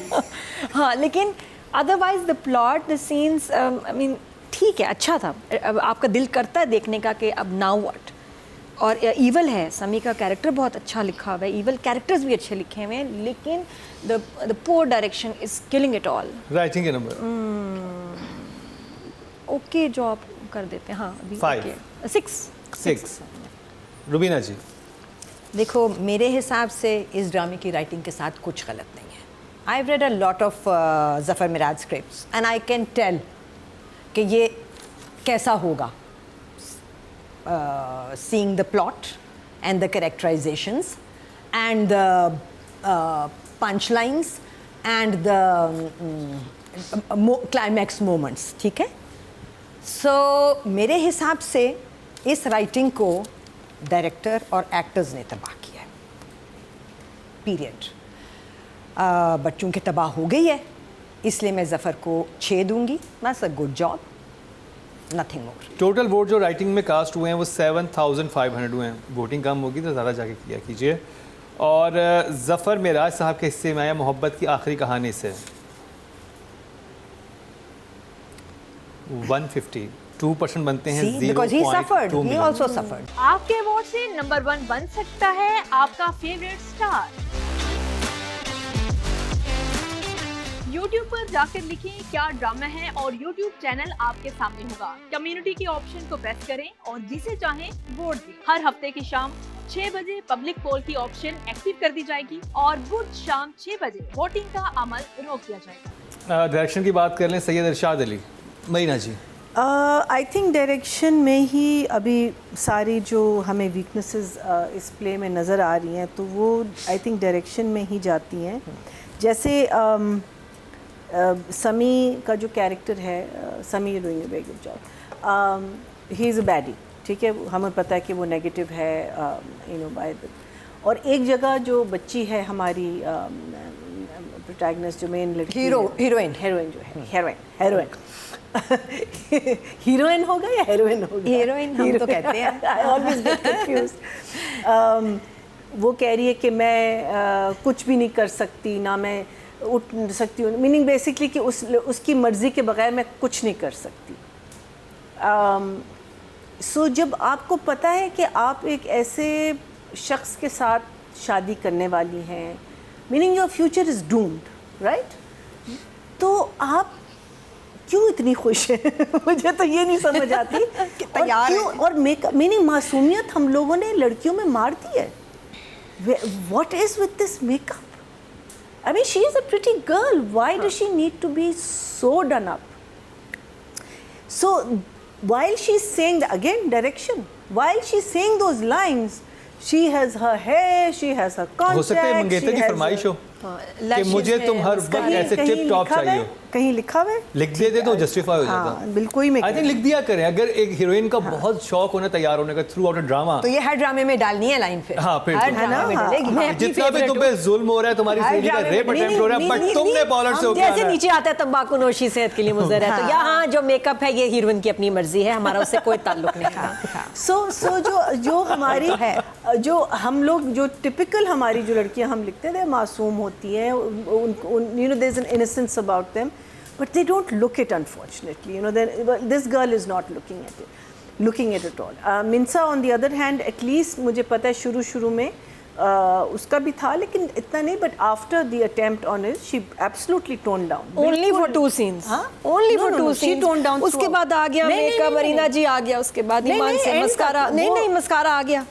S3: हाँ, लेकिन otherwise the plot, the scenes, I mean ठीक है, अच्छा था। अब आपका दिल करता है देखने का कि अब नाउ व्हाट। और ईवल है, समी का कैरेक्टर बहुत अच्छा लिखा हुआ है, ईवल कैरेक्टर्स भी अच्छे लिखे हुए हैं, लेकिन the poor direction is killing it all.
S1: Writing के नंबर
S3: ओके जॉब कर देते हैं, हाँ अभी
S1: 5
S3: 6
S1: रुबीना जी।
S2: देखो, मेरे हिसाब से इस ड्रामे की राइटिंग के साथ कुछ गलत नहीं है। I have read a lot of Zafar Miraj scripts and I can tell कि ये कैसा होगा, seeing the plot and the characterizations and the punchlines and the climax moments, ठीक है। So मेरे हिसाब से इस राइटिंग को डायरेक्टर और एक्टर्स ने तबाह किया है, पीरियड। बट चूँकि तबाह हो गई है, इसलिए मैं ज़फ़र को 6 दूंगी, बस a good job, nothing more.
S1: Total vote जो राइटिंग में कास्ट हुए हैं वो 7500 हुए हैं। वोटिंग कम होगी तो ज़्यादा जाके किया कीजिए। और ज़फ़र मिराज साहब के हिस्से में आया मोहब्बत की आखिरी कहानी से 152% बनते हैं।
S2: See, because he suffered,
S1: 0.2
S2: he
S1: million.
S2: also suffered.
S5: आपके अवार्ड से नंबर 1 बन सकता है आपका फेवरेट स्टार। YouTube पर जाकर लिखें क्या ड्रामा है और YouTube चैनल आपके सामने होगा। कम्युनिटी के ऑप्शन को प्रेस करें और जिसे चाहें वोट दें। हर हफ्ते की शाम 6 बजे पब्लिक पोल की ऑप्शन एक्टिव कर दी जाएगी और बुध शाम 6 बजे वोटिंग का अमल रोक दिया जाएगा।
S1: डायरेक्शन की बात कर लें, सैयद इरशाद अली। मरीना जी।
S4: आई थिंक डायरेक्शन में ही अभी सारी जो हमें वीकनेसेस इस प्ले में नज़र आ रही हैं, तो वो आई थिंक डायरेक्शन में ही जाती हैं। जैसे समी का जो कैरेक्टर है, समी doing a very good job, he is a baddie, ठीक है, हमें पता है कि वो नेगेटिव है, यू नो बाय। और एक जगह जो बच्ची है हमारी प्रोटैगनिस्ट, जो मेन लड़की,
S2: हीरोइन
S4: जो है, हेरोइन हीरोइन होगा या हेरोइन होगा?
S2: हीरोइन हम तो कहते हैं।
S4: I always get confused. वो कह रही है कि मैं कुछ भी नहीं कर सकती, ना मैं उठ सकती हूँ, मीनिंग बेसिकली कि उसकी मर्ज़ी के बगैर मैं कुछ नहीं कर सकती। सो जब आपको पता है कि आप एक ऐसे शख्स के साथ शादी करने वाली हैं meaning your future is doomed, right? तो आप क्यों इतनी खुश है? मुझे तो ये नहीं समझ आती। और क्यों? और मेकअप मीनिंग मासूमियत हम लोगों ने लड़कियों में मार दी है। What is with this makeup? I mean, she is a pretty girl. Why does she need to be so done up? So while she's saying again direction, while she's saying those lines, she has her hair, she has her contact.
S1: हो सकता है मंगेतर की फरमाइश हो कि मुझे तुम हर वक्त ऐसे टिप टॉप चाहिए हो।
S4: कहीं लिखा हुआ है,
S1: लिख देते तो जस्टिफाई हो जाता।
S4: हाँ, बिल्कुल ही
S1: आई थिंक लिख दिया करें। अगर एक हीरोइन का बहुत शौक होना तैयार होने का थ्रू आउट अ ड्रामा,
S2: तो ये हर ड्रामे में डालनी है लाइन फिर।
S1: हाँ, फिर
S2: हर
S1: तो।
S2: ड्रामे में डालेगी। मैं अपनी
S1: जितना भी
S2: favorite
S1: तुम पे
S2: हूँ।
S1: जुल्म हो रहा है, तुम्हारी
S2: हर
S1: सहेली का
S2: ड्रामे
S1: रेप
S2: में-
S1: अटेम्प्ट हो रहा है, बट तुमने बॉलर से होकर
S3: जैसे नीचे आता है तंबाकू नोशी सेहत के लिए मुज़र है, तो यहाँ जो मेकअप है ये हीरोइन की अपनी मर्जी है, हमारा उससे कोई ताल्लुक नहीं है।
S4: सो जो हमारी है, जो हम लोग जो टिपिकल हमारी जो लड़कियां हम लिखते हैं मासूम होती हैं, you know there is an innocence about them, but they don't look it unfortunately, you know this girl is not looking at it all. Minsa on the other hand, at least मुझे पता है शुरू में उसका भी था, लेकिन इतना नहीं, but after the attempt on it she absolutely tone down.
S3: Only for 2 scenes. Only for 2
S4: she
S3: scenes.
S4: toned down
S3: उसके
S4: throughout.
S3: बाद आ गया
S4: नहीं,
S3: मेकअप,
S4: नहीं,
S3: अरीना जी आ गया, उसके बाद
S4: नहीं,
S3: ईमान
S4: नहीं,
S3: से
S4: end
S3: मस्कारा,
S4: तक,
S3: नहीं
S4: वो-
S3: नहीं मस्कारा आ गया।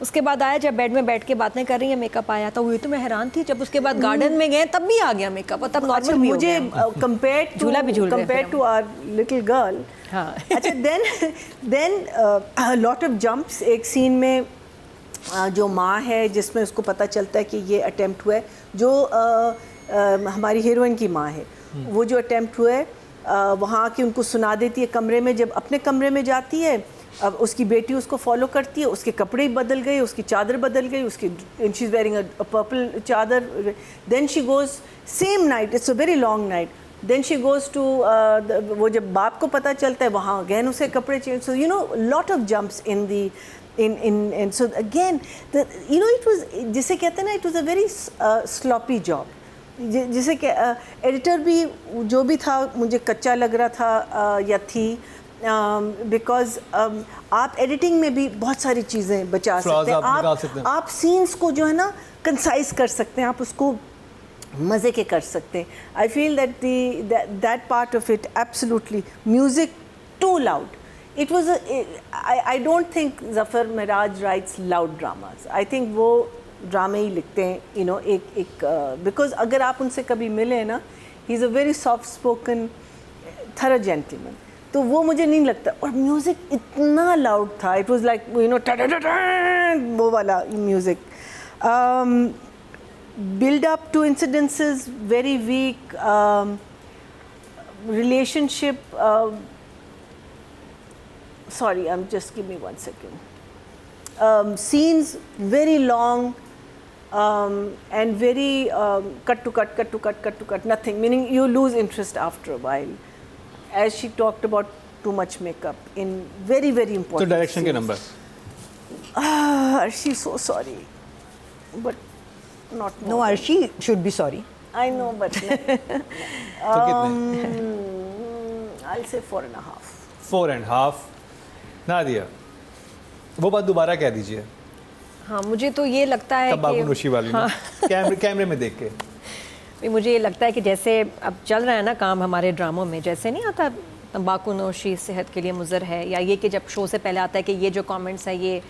S3: उसके बाद आया जब बेड में बैठ के बातें कर रही है, मेकअप आया तो हुई तो मैं हैरान थी। जब उसके बाद गार्डन में गए तब भी आ गया मेकअप, और तब
S4: अच्छा,
S3: नॉर्मल भी हो
S4: मुझे
S3: गया।
S4: कंपेयर
S3: भी झूल रहे
S4: कंपेयर
S3: फिर
S4: टू आवर लिटिल गर्ल,
S3: हाँ।
S4: अच्छा देन लॉट ऑफ जंप्स। एक सीन में जो माँ है, जिसमें उसको पता चलता है कि ये अटेम्प्ट हुआ है, जो हमारी हीरोइन की माँ है, वो जो अटेम्प्ट हुआ है वहाँ आके उनको सुना देती है कमरे में। जब अपने कमरे में जाती है, अब उसकी बेटी उसको फॉलो करती है, उसके कपड़े बदल गए, उसकी चादर बदल गई, उसकी she is wearing a purple चादर। Then she goes same night, it's a very long night, then she goes to वो जब बाप को पता चलता है, वहाँ अगेन उसके कपड़े change. So you know lot of jumps in the in so again you know it was, जिसे कहते हैं ना, it was a very sloppy job, जिसे कि एडिटर भी जो भी था मुझे कच्चा लग रहा था या थी, बिकॉज आप एडिटिंग में भी बहुत सारी चीज़ें बचा सकते हैं, आप सीन्स को जो है ना कंसाइज कर सकते हैं, आप उसको मज़े के कर सकते हैं। I feel that part of it absolutely, music too loud. It was I don't think Zafar Miraj writes loud dramas. I think वो ड्रामे ही लिखते हैं, you know, एक because अगर आप उनसे कभी मिले ना, he's a very soft spoken thorough gentleman. तो वो मुझे नहीं लगता, और म्यूज़िक इतना लाउड था, it was like you know वो वाला music. Build up to incidences very weak. Relationship. Sorry, just give me 1 second. Scenes very long and very cut to cut, nothing. Meaning you lose interest after a while. As she talked about too much makeup in very important.
S1: So direction के number.
S4: She's so sorry, but not more.
S2: No, Arshi should be sorry.
S4: I know, but
S1: तो कितने?
S4: I'll say 4.5.
S1: 4.5. Nadia, वो बात दोबारा कह दीजिए.
S3: हाँ, मुझे तो ये लगता है
S1: तंबाकू नोशी वाली
S3: हाँ।
S1: कैमरे में देख के.
S3: मुझे ये लगता है कि जैसे अब चल रहा है ना काम हमारे ड्रामों में, जैसे नहीं आता तंबाकू नोशी सेहत के लिए मुज़र है, या ये कि जब शो से पहले आता है कि ये जो कमेंट्स है ये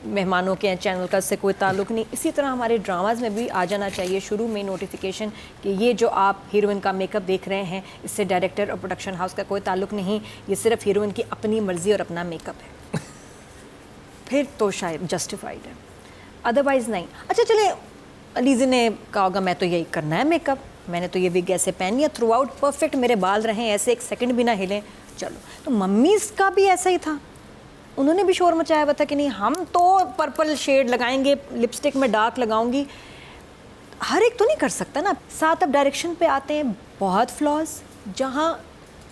S3: मेहमानों के हैं, चैनल का इससे कोई ताल्लुक़ नहीं, इसी तरह हमारे ड्रामाज़ में भी आ जाना चाहिए शुरू में नोटिफिकेशन कि ये जो आप हीरोइन का मेकअप देख रहे हैं इससे डायरेक्टर और प्रोडक्शन हाउस का कोई ताल्लुक़ नहीं, ये सिर्फ हीरोइन की अपनी मर्ज़ी और अपना मेकअप है. फिर तो शायद जस्टिफाइड है, अदरवाइज़ नहीं. अच्छा चले, अलीज़ी ने कहा होगा मैं तो यही करना है मेकअप, मैंने तो ये विग ऐसे पहनी है थ्रू आउट, परफेक्ट मेरे बाल रहें ऐसे, 1 सेकंड भी ना हिले. चलो, तो मम्मीज़ का भी ऐसा ही था, उन्होंने भी शोर मचाया हुआ था कि नहीं हम तो पर्पल शेड लगाएंगे, लिपस्टिक में डार्क लगाऊंगी. हर एक तो नहीं कर सकता ना. साथ अब डायरेक्शन पे आते हैं, बहुत फ्लॉज. जहाँ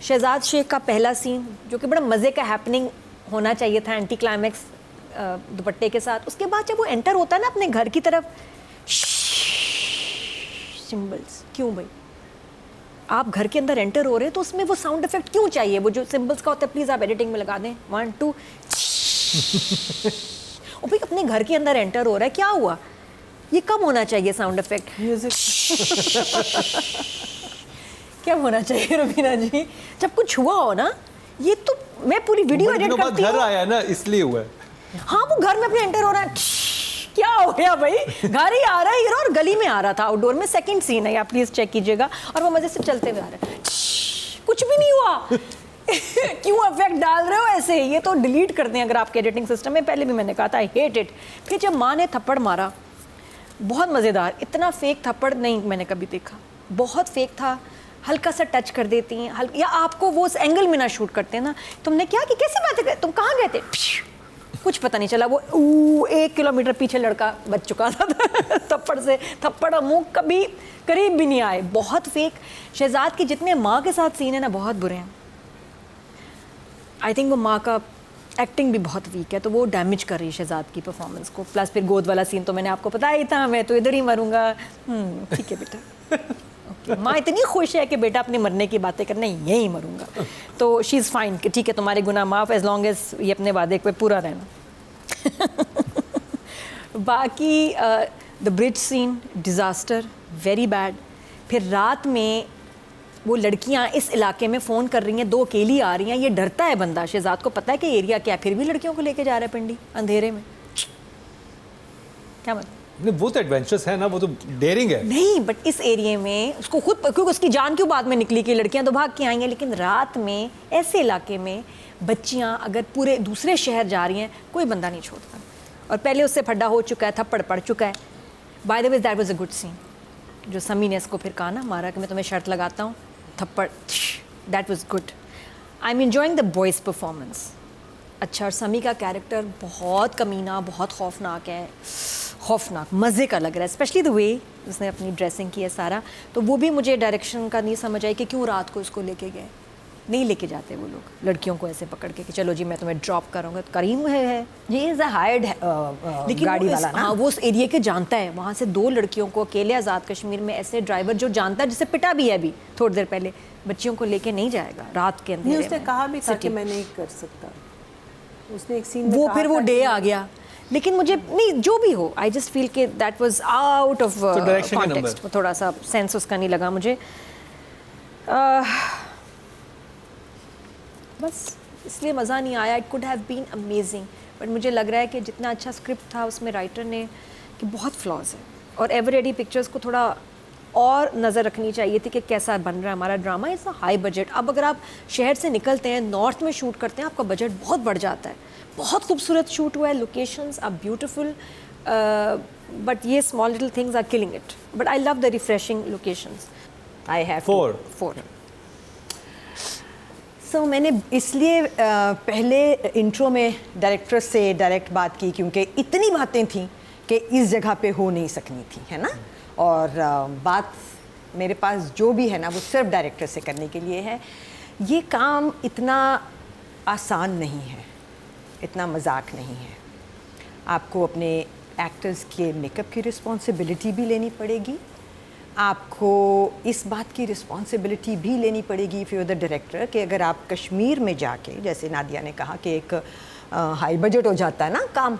S3: शहजाद शेख का पहला सीन जो कि बड़ा मज़े का हैपनिंग होना चाहिए था, एंटी क्लाइमैक्स दुपट्टे के साथ, उसके बाद जब वो एंटर होता है ना अपने घर की तरफ, सिंबल्स क्यों भाई, आप घर के अंदर एंटर हो रहे हैं तो उसमें वो साउंड इफेक्ट क्यों चाहिए, वो जो सिंबल्स का होता है प्लीज़ आप एडिटिंग में लगा दें 1 2. और भाई अपने घर के अंदर एंटर हो रहा है, क्या हुआ, ये कब होना चाहिए साउंड इफेक्ट?
S4: म्यूजिक
S3: क्या होना चाहिए रुबीना जी? जब कुछ हुआ हो ना, ये तो मैं पूरी वीडियो
S1: बड़े
S3: एडिट
S1: दिनों बाद
S3: करती
S1: घर
S3: हूँ।
S1: आया ना, इसलिए हुआ है।
S3: हाँ, वो घर में अपने एंटर हो रहा है, क्या हो गया भाई? घर ही आ रहा है हीरो और गली में आ रहा था, आउटडोर में। सेकंड सीन है, आप प्लीज चेक कीजिएगा। और वो मजे से चलते हुए आ रहा है, कुछ भी नहीं हुआ। क्यों इफेक्ट डाल रहे हो ऐसे? ये तो डिलीट कर दें अगर आपके एडिटिंग सिस्टम में। पहले भी मैंने कहा था आई हेट इट। फिर जब माँ ने थप्पड़ मारा, बहुत मज़ेदार। इतना फेक थप्पड़ नहीं मैंने कभी देखा, बहुत फेक था। हल्का सा टच कर देती हैं, या आपको वो उस एंगल में ना शूट करते हैं ना। तुमने क्या कि कैसे बातें कर, तुम कहाँ गए थे? कुछ पता नहीं चला। वो 1 किलोमीटर पीछे लड़का बच चुका था थप्पड़ से। थप्पड़ मुंह कभी करीब भी नहीं आए। बहुत फेक। शहजाद के जितने माँ के साथ सीन है ना, बहुत बुरे हैं। आई थिंक वो माँ का एक्टिंग भी बहुत वीक है, तो वो डैमेज कर रही है शहजाद की परफॉर्मेंस को। प्लस फिर गोद वाला सीन तो मैंने आपको बताया ही था, मैं तो इधर ही मरूंगा। ठीक है बेटा। okay. माँ इतनी खुश है कि बेटा अपने मरने की बातें करना, यहीं मरूंगा। तो शी इज़ फाइन कि ठीक है, तुम्हारे गुनाह माफ़, एज लॉन्ग एज ये अपने वादे पे पूरा रहना। बाकी the bridge scene disaster, very bad. फिर रात में वो लड़कियां इस इलाके में फ़ोन कर रही हैं, 2 अकेली आ रही हैं। ये डरता है बंदा, शहजाद को पता है कि एरिया क्या, फिर भी लड़कियों को लेके जा रहा है पिंडी अंधेरे में। क्या मतलब?
S1: नहीं, वो तो एडवेंचरस है ना, वो तो डेयरिंग है।
S3: नहीं, बट इस एरिया में उसको खुद, क्योंकि उसकी जान क्यों बाद में निकली कि लड़कियां तो भाग के आई हैं, लेकिन रात में ऐसे इलाके में बच्चियां अगर पूरे दूसरे शहर जा रही हैं, कोई बंदा नहीं छोड़ता। और पहले उससे फड्डा हो चुका है, थप्पड़ पड़ चुका है। By the way that was a good scene, जो समी ने इसको फिर कहा ना, मारा कि मैं तुम्हें शर्त लगाता हूँ, थप्पड़, that was good. I am enjoying the boys performance. अच्छा, और समी का कैरेक्टर बहुत कमीना, बहुत खौफनाक है, खौफनाक, मज़े का लग रहा है। स्पेशली द वे उसने अपनी ड्रेसिंग की है सारा। तो वो भी मुझे डायरेक्शन का नहीं समझ आई कि क्यों रात को इसको लेके गए। नहीं लेके जाते वो लोग लड़कियों को ऐसे पकड़ के कि चलो जी मैं तुम्हें ड्रॉप करूँगा। करीम है
S2: ये इज़ अ हायर्ड
S3: लेकिन
S2: गाड़ी
S3: वो
S2: वाला ना।
S3: हाँ, वो उस एरिया के जानता है। वहाँ से 2 लड़कियों को अकेले आज़ाद कश्मीर में ऐसे ड्राइवर जो जानता है, जिसे पिटा भी है अभी थोड़ी देर पहले, बच्चियों को लेके नहीं जाएगा रात के
S4: नहीं,
S3: अंदर।
S4: उसने कहा भी था कि मैं नहीं कर सकता। उसने एक सीन में
S3: वो
S4: कहा
S3: फिर वो
S4: था
S3: डे
S4: कि
S3: आ गया। लेकिन मुझे नहीं, जो भी हो, आई जस्ट फील कि that was out of
S1: direction का
S3: कॉन्टेक्स्ट। थोड़ा सा सेंस उसका नहीं लगा मुझे। बस इसलिए मज़ा नहीं आया। It could have been amazing, but मुझे लग रहा है कि जितना अच्छा स्क्रिप्ट था उसमें राइटर ने, कि बहुत फ्लॉज है। और एवर रेडी पिक्चर्स को थोड़ा और नज़र रखनी चाहिए थी कि कैसा बन रहा है हमारा drama. It's a high budget. अब अगर आप शहर से निकलते हैं, नॉर्थ में शूट करते हैं, आपका बजट बहुत बढ़ जाता है। बहुत खूबसूरत शूट हुआ है, लोकेशंस आर ब्यूटीफुल, बट ये small little things are killing it. But I love the refreshing locations.
S2: I have
S1: 4
S2: so मैंने इसलिए पहले इंट्रो में डायरेक्टर से डायरेक्ट बात की, क्योंकि इतनी बातें थी कि इस जगह पे हो नहीं सकनी थी, है ना। और बात मेरे पास जो भी है ना, वो सिर्फ डायरेक्टर से करने के लिए है। ये काम इतना आसान नहीं है, इतना मजाक नहीं है। आपको अपने एक्टर्स के मेकअप की रिस्पॉन्सिबिलिटी भी लेनी पड़ेगी। आपको इस बात की रिस्पॉन्सिबिलिटी भी लेनी पड़ेगी if you are the director कि अगर आप कश्मीर में जाके, जैसे नादिया ने कहा कि एक हाई बजट हो जाता है ना काम,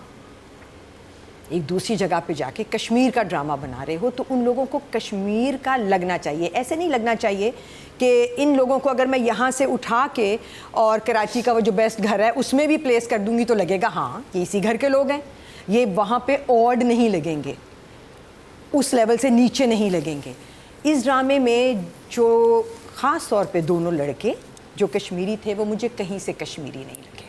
S2: एक दूसरी जगह पे जाके कश्मीर का ड्रामा बना रहे हो, तो उन लोगों को कश्मीर का लगना चाहिए। ऐसे नहीं लगना चाहिए कि इन लोगों को अगर मैं यहाँ से उठा के और कराची का वो जो बेस्ट घर है उसमें भी प्लेस कर दूँगी तो लगेगा हाँ ये इसी घर के लोग हैं। ये वहाँ पे ऑड नहीं लगेंगे, उस लेवल से नीचे नहीं लगेंगे। इस ड्रामे में जो ख़ास तौर पे 2 लड़के जो कश्मीरी थे, वो मुझे कहीं से कश्मीरी नहीं लगे।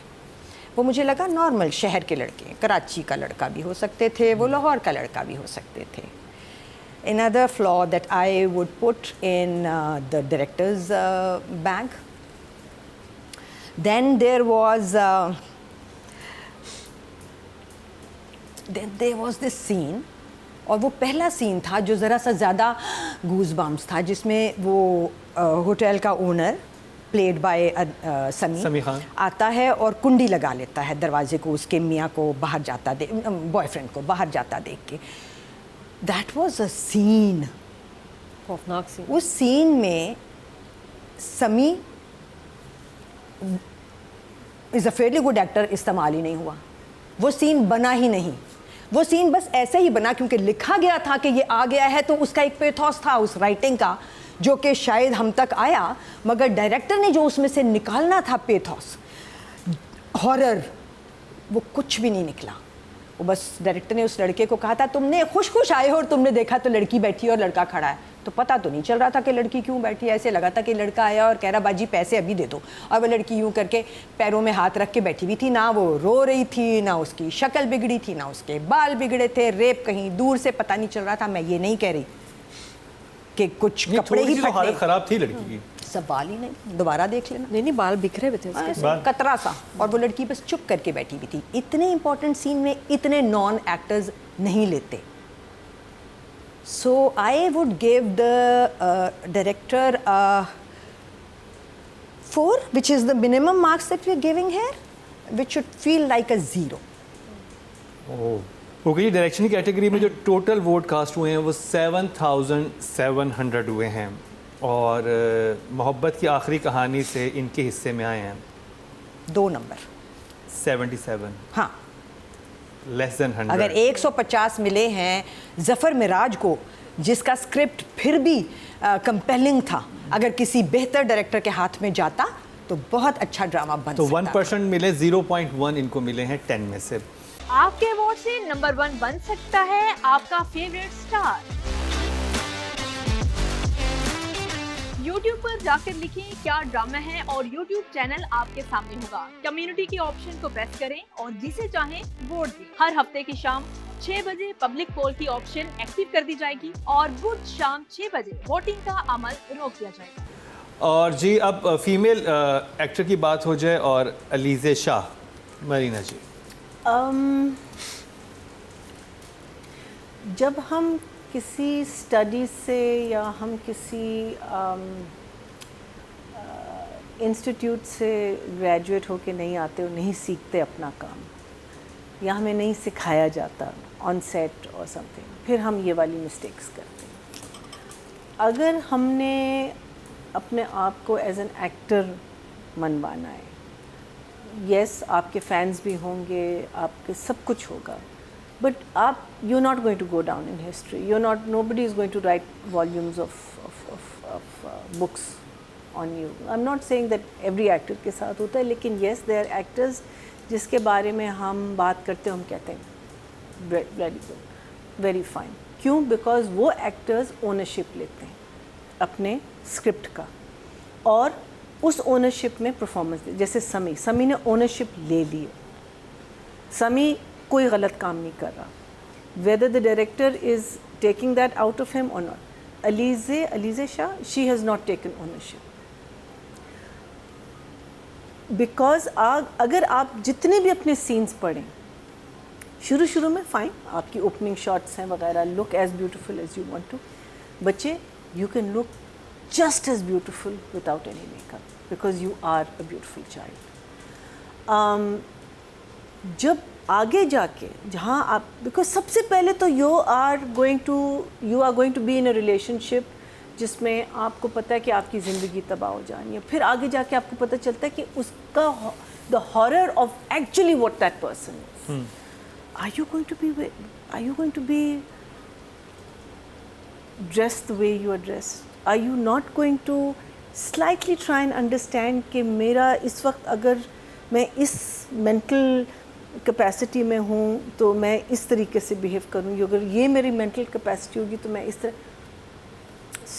S2: वो मुझे लगा नॉर्मल शहर के लड़के, कराची का लड़का भी हो सकते थे, वो लाहौर का लड़का भी हो सकते थे। Another flaw that I would put in the director's bag. Then there was this scene, और वो पहला सीन था जो ज़रा सा ज़्यादा गूज़बम्स था, जिसमें वो होटल का ओनर प्लेड बाय समी
S1: खान
S2: आता है और कुंडी लगा लेता है दरवाजे को, उसके मियाँ को बाहर जाता बॉयफ्रेंड को बाहर जाता देख के। दैट वाज अ सीन,
S3: खौफनाक सीन।
S2: उस सीन में समी is a fairly good actor, इस्तेमाल ही नहीं हुआ, वो सीन बना ही नहीं। वो सीन बस ऐसे ही बना क्योंकि लिखा गया था कि ये आ गया है, तो उसका एक पेथोस था उस राइटिंग का जो कि शायद हम तक आया, मगर डायरेक्टर ने जो उसमें से निकालना था पेथोस, हॉरर, वो कुछ भी नहीं निकला। वो बस डायरेक्टर ने उस लड़के को कहा था तुमने खुश खुश आए हो और तुमने देखा तो लड़की बैठी है और लड़का खड़ा है, तो पता तो नहीं चल रहा था कि लड़की क्यों बैठी है। ऐसे लगा था कि लड़का आया और कह रहा बाजी पैसे अभी दे दो, और वो लड़की यूं करके पैरों में हाथ रख के बैठी हुई थी, ना वो रो रही थी, ना उसकी शक्ल बिगड़ी थी, ना उसके बाल बिगड़े थे। रेप कहीं दूर से पता नहीं चल रहा था। मैं ये नहीं कह रही कि कुछ कपड़े ही
S1: हालत
S2: फटे,
S1: खराब थी लड़की की,
S2: सवाल ही नहीं, दोबारा देख लेना।
S3: नहीं बाल बिखरे हुए थे उसके।
S1: बाल-
S2: कतरा सा, और वो लड़की बस चुप करके बैठी हुई थी। इतने इंपॉर्टेंट सीन में इतने नॉन एक्टर्स नहीं लेते। So I would give the director 4, which is the minimum marks that we are giving here, which should feel like a 0.
S1: Okay जी। डायरेक्शन की कैटेगरी में जो टोटल वोट कास्ट हुए हैं वो 7,700 हुए हैं, और मोहब्बत की आखिरी कहानी से इनके हिस्से में आए हैं
S2: 2 नंबर।
S1: 77,
S2: हाँ,
S1: लेस देन 100।
S2: अगर 150 मिले हैं जफ़र मिराज को, जिसका स्क्रिप्ट फिर भी कंपेलिंग था, अगर किसी बेहतर डायरेक्टर के हाथ में जाता तो बहुत अच्छा ड्रामा बन
S1: तो
S2: सकता
S1: 1% मिले, 0.1 इनको मिले हैं 10 में से।
S5: आपके अवार्ड से नंबर 1 बन सकता है आपका फेवरेट स्टार। YouTube पर जाकर लिखें क्या ड्रामा है और YouTube चैनल आपके सामने होगा। कम्युनिटी के ऑप्शन को प्रेस करें और जिसे चाहें वोट दें। हर हफ्ते की शाम 6 बजे पब्लिक पोल की ऑप्शन एक्टिव कर दी जाएगी और बुध शाम 6 बजे वोटिंग का अमल रोक दिया जाएगा।
S1: और जी अब फीमेल एक्टर की बात हो जाए, और अलीज़े शाह, मरीना जी।
S4: जब हम किसी स्टडी से या हम किसी इंस्टीट्यूट से ग्रेजुएट होके नहीं आते और नहीं सीखते अपना काम, या हमें नहीं सिखाया जाता ऑन सेट और समथिंग, फिर हम ये वाली मिस्टेक्स करते हैं। अगर हमने अपने आप को एज एन एक्टर मनवाना है, यस आपके फैंस भी होंगे, आपके सब कुछ होगा, but you're not going to go down in history. Nobody is going to write volumes of books on you. I'm not saying that every actor के साथ होता है, लेकिन yes, there are actors जिसके बारे में हम बात करते हैं, हम कहते हैं very good, very fine. क्यों? Because वो actors ownership लेते हैं अपने स्क्रिप्ट का, और उस ownership में परफॉर्मेंस दे। जैसे समी ने ownership ले ली है, समी कोई गलत काम नहीं कर रहा, whether the director is taking that out of him or not. Alize Shah, she has not taken ownership, because अगर आप जितने भी अपने सीन्स पढ़ें, शुरू में फाइन, आपकी ओपनिंग शॉट्स हैं वगैरह, look as beautiful as you want to, बच्चे you can look just as beautiful without any makeup, because you are a beautiful child. जब आगे जाके जहाँ आप, बिकॉज सबसे पहले तो you are going to be in a relationship जिसमें आपको पता है कि आपकी ज़िंदगी तबाह हो जानी है, फिर आगे जाके आपको पता चलता है कि उसका the horror of actually what that person is. Are you going to be dressed the way you are dressed? Are you not going to slightly try and understand कि मेरा इस वक्त अगर मैं इस मेंटल कैपेसिटी में हूँ तो मैं इस तरीके से बिहेव करूँगी, अगर ये मेरी मेंटल कैपेसिटी होगी तो मैं इस तरह।